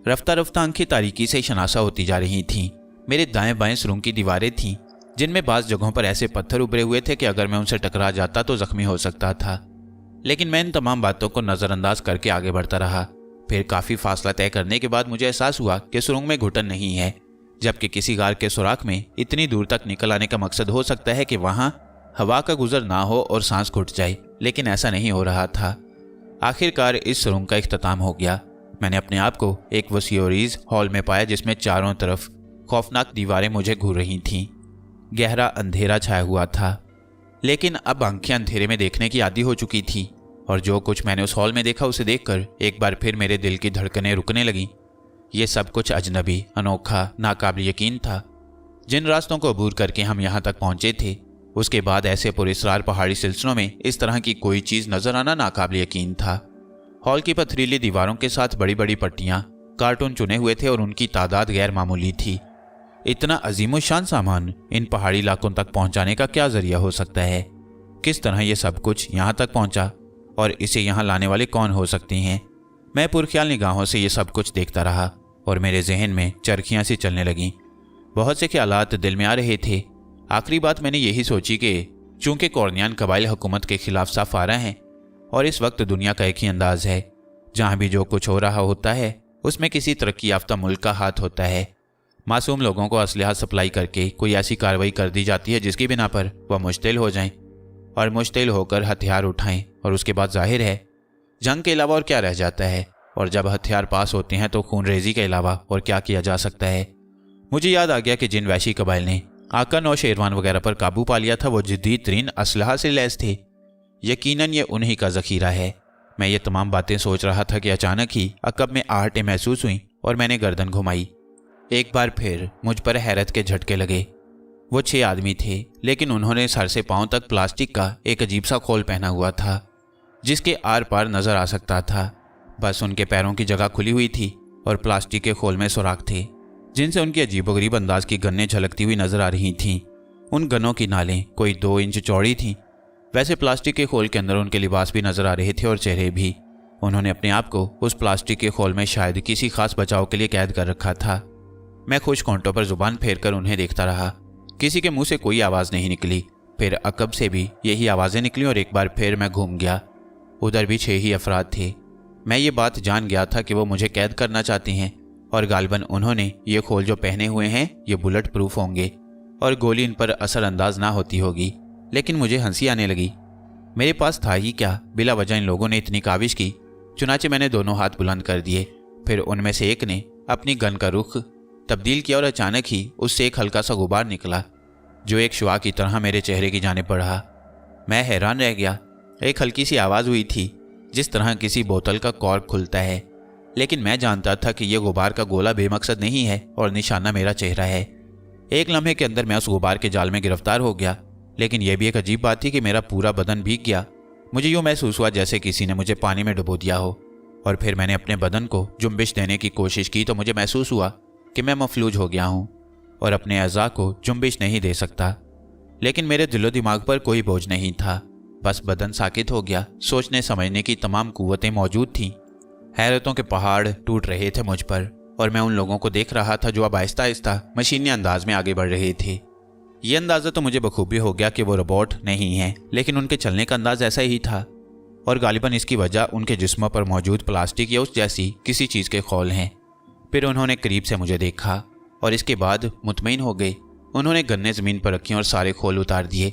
A: रफ्ता रफ्ता आंखें तारीकी से शनासा होती जा रही थीं। मेरे दाएं बाएं सुरंग की दीवारें थीं, जिनमें बाज़ जगहों पर ऐसे पत्थर उभरे हुए थे कि अगर मैं उनसे टकरा जाता तो जख्मी हो सकता था। लेकिन मैं इन तमाम बातों को नज़रअंदाज करके आगे बढ़ता रहा। फिर काफ़ी फासला तय करने के बाद मुझे एहसास हुआ कि सुरंग में घुटन नहीं है, जबकि किसी गार के सुराख में इतनी दूर तक निकल आने का मकसद हो सकता है कि वहाँ हवा का गुजर ना हो और सांस घुट जाए, लेकिन ऐसा नहीं हो रहा था। आखिरकार इस सुरंग का इख्तिताम हो गया। मैंने अपने आप को एक वसीओरीज हॉल में पाया, जिसमें चारों तरफ खौफनाक दीवारें मुझे घूर रही थीं। गहरा अंधेरा छाया हुआ था, लेकिन अब आंखें अंधेरे में देखने की आदी हो चुकी थी, और जो कुछ मैंने उस हॉल में देखा उसे देखकर एक बार फिर मेरे दिल की धड़कनें रुकने लगीं। ये सब कुछ अजनबी, अनोखा, नाकाबिल यकीन था। जिन रास्तों को अबूर करके हम यहाँ तक पहुँचे थे, उसके बाद ऐसे पुरस्रार पहाड़ी सिलसिलों में इस तरह की कोई चीज़ नजर आना नाकाबिल यकीन था। हॉल की पथरीली दीवारों के साथ बड़ी बड़ी पट्टियाँ, कार्टून चुने हुए थे और उनकी तादाद गैर मामूली थी। इतना अजीमुशान सामान इन पहाड़ी इलाकों तक पहुंचाने का क्या जरिया हो सकता है? किस तरह ये सब कुछ यहाँ तक पहुंचा और इसे यहाँ लाने वाले कौन हो सकते हैं? मैं पुरख्याल निगाहों से ये सब कुछ देखता रहा और मेरे जहन में चरखियाँ सी चलने लगीं। बहुत से ख्यालात दिल में आ रहे थे। आखिरी बात मैंने यही सोची कि चूंकि कॉर्नियान कबाइल हुकूमत के खिलाफ साफ आ रहे हैं और इस वक्त दुनिया का एक ही अंदाज है, जहाँ भी जो कुछ हो रहा होता है उसमें किसी तरक्की याफ्ता मुल्क का हाथ होता है। मासूम लोगों को असलहा सप्लाई करके कोई ऐसी कार्रवाई कर दी जाती है जिसकी बिना पर वह मुश्तिल हो जाएं और मुश्तिल होकर हथियार उठाएं, और उसके बाद जाहिर है जंग के अलावा और क्या रह जाता है। और जब हथियार पास होते हैं तो खून रेजी के अलावा और क्या किया जा सकता है। मुझे याद आ गया कि जिन वैशी कबाइल ने आकन और शेरवान वगैरह पर काबू पा लिया था वो जदीद तरीन असलहा से लैस थे। यकीनन ये उन्हीं का ज़ख़ीरा है। मैं ये तमाम बातें सोच रहा था कि अचानक ही अकब में आहटें महसूस हुई और मैंने गर्दन घुमाई। एक बार फिर मुझ पर हैरत के झटके लगे। वो 6 आदमी थे, लेकिन उन्होंने सर से पांव तक प्लास्टिक का एक अजीब सा खोल पहना हुआ था, जिसके आर पार नजर आ सकता था। बस उनके पैरों की जगह खुली हुई थी और प्लास्टिक के खोल में सुराख थे, जिनसे उनकी अजीबोगरीब अंदाज की गन्नें झलकती हुई नजर आ रही थीं। उन गन्नों की नालें कोई 2 इंच चौड़ी थीं। वैसे प्लास्टिक के खोल के अंदर उनके लिबास भी नजर आ रहे थे और चेहरे भी। उन्होंने अपने आप को उस प्लास्टिक के खोल में शायद किसी खास बचाव के लिए कैद कर रखा था। मैं खुश कोंटों पर जुबान फेर कर उन्हें देखता रहा। किसी के मुंह से कोई आवाज़ नहीं निकली। फिर अकब से भी यही आवाज़ें निकली और एक बार फिर मैं घूम गया। उधर भी 6 ही अफराद थे। मैं ये बात जान गया था कि वो मुझे कैद करना चाहते हैं, और गालिबन उन्होंने ये खोल जो पहने हुए हैं ये बुलेट प्रूफ होंगे और गोली इन पर असरअंदाज ना होती होगी। लेकिन मुझे हंसी आने लगी। मेरे पास था ही क्या, बिला वजह इन लोगों ने इतनी काविश की। चुनाचे मैंने दोनों हाथ बुलंद कर दिए। फिर उनमें से एक ने अपनी गन का रुख तब्दील किया और अचानक ही उससे एक हल्का सा गुबार निकला, जो एक शुआ की तरह मेरे चेहरे की जानिब बढ़ा। मैं हैरान रह गया। एक हल्की सी आवाज़ हुई थी, जिस तरह किसी बोतल का कॉर्क खुलता है, लेकिन मैं जानता था कि यह गुबार का गोला बेमकसद नहीं है और निशाना मेरा चेहरा है। एक लम्हे के अंदर मैं उस गुबार के जाल में गिरफ्तार हो गया। लेकिन यह भी एक अजीब बात थी कि मेरा पूरा बदन भीग गया। मुझे यूँ महसूस हुआ जैसे किसी ने मुझे पानी में डुबो दिया हो। और फिर मैंने अपने बदन को जुम्बिश देने की कोशिश की तो मुझे महसूस हुआ कि मैं मफलूज हो गया हूँ और अपने अज़ा को जुम्बिश नहीं दे सकता। लेकिन मेरे दिलो दिमाग पर कोई बोझ नहीं था। बस बदन साकित हो गया। सोचने समझने की तमाम कुव्वतें मौजूद थीं। हैरतों के पहाड़ टूट रहे थे मुझ पर, और मैं उन लोगों को देख रहा था जो अब आहिस्ता आहिस्ता मशीनी अंदाज में आगे बढ़ रहे थे। ये अंदाज़ा तो मुझे बखूबी हो गया कि वो रोबोट नहीं हैं, लेकिन उनके चलने का अंदाज ऐसा ही था, और गालिबन इसकी वजह उनके जिस्मों पर मौजूद प्लास्टिक या उस जैसी किसी चीज़ के खौल हैं। फिर उन्होंने करीब से मुझे देखा और इसके बाद मुतमईन हो गए। उन्होंने गन्ने ज़मीन पर रखी और सारे खोल उतार दिए।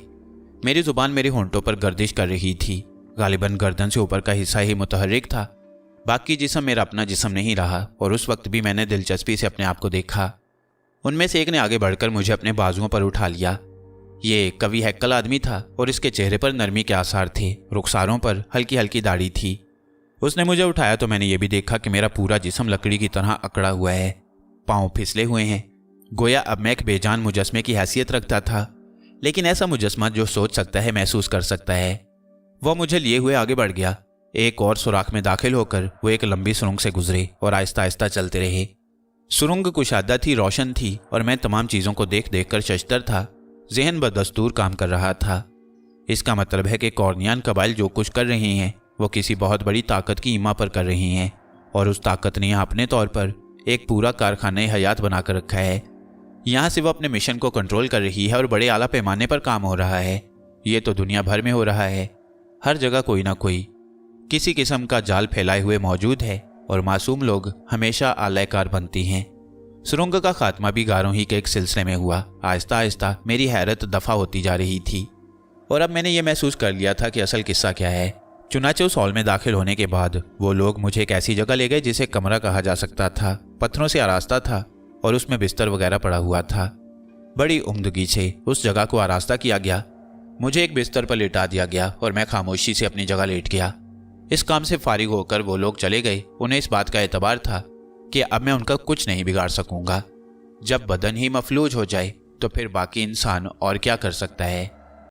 A: मेरी ज़ुबान मेरे होंठों पर गर्दिश कर रही थी। गालिबन गर्दन से ऊपर का हिस्सा ही मुतहर्रिक था, बाकी जिस्म मेरा अपना जिस्म नहीं रहा। और उस वक्त भी मैंने दिलचस्पी से अपने आप को देखा। उनमें से एक ने आगे बढ़कर मुझे अपने बाजुओं पर उठा लिया। ये कवि हैक्कल आदमी था और इसके चेहरे पर नरमी के आसार थे। रुखसारों पर हल्की हल्की दाढ़ी थी। उसने मुझे उठाया तो मैंने ये भी देखा कि मेरा पूरा जिस्म लकड़ी की तरह अकड़ा हुआ है। पाँव फिसले हुए हैं, गोया अब मैं एक बेजान मुजस्मे की हैसियत रखता था। लेकिन ऐसा मुजस्मा जो सोच सकता है, महसूस कर सकता है, वो मुझे लिए हुए आगे बढ़ गया। एक और सुराख में दाखिल होकर वो एक लंबी सुरंग से गुजरे और आहिस्ता आहिस्ता चलते रहे। सुरंग कुशादा थी, रोशन थी और मैं तमाम चीज़ों को देख देख कर शशदर था। जहन बदस्तूर काम कर रहा था। इसका मतलब है कि कॉर्नियान कबाइल जो कुछ कर रहे हैं वो किसी बहुत बड़ी ताकत की ईमा पर कर रही हैं, और उस ताकत ने अपने तौर पर एक पूरा कारखाना हयात बनाकर रखा है। यहाँ से वो अपने मिशन को कंट्रोल कर रही है और बड़े आला पैमाने पर काम हो रहा है। ये तो दुनिया भर में हो रहा है। हर जगह कोई ना कोई किसी किस्म का जाल फैलाए हुए मौजूद है और मासूम लोग हमेशा आलयकार बनती हैं। सुरंग का खात्मा भी गारों ही के एक सिलसिले में हुआ। आहिस्ता आहिस्ता मेरी हैरत दफा होती जा रही थी और अब मैंने ये महसूस कर लिया था कि असल किस्सा क्या है। चुनाचे उस हॉल में दाखिल होने के बाद वो लोग मुझे एक ऐसी जगह ले गए जिसे कमरा कहा जा सकता था। पत्थरों से आरास्ता था और उसमें बिस्तर वगैरह पड़ा हुआ था। बड़ी उम्दगी से उस जगह को आरास्ता किया गया। मुझे एक बिस्तर पर लेटा दिया गया और मैं खामोशी से अपनी जगह लेट गया। इस काम से फारिग होकर वो लोग चले गए। उन्हें इस बात का एतबार था कि अब मैं उनका कुछ नहीं बिगाड़ सकूंगा। जब बदन ही मफलूज हो जाए तो फिर बाकी इंसान और क्या कर सकता है।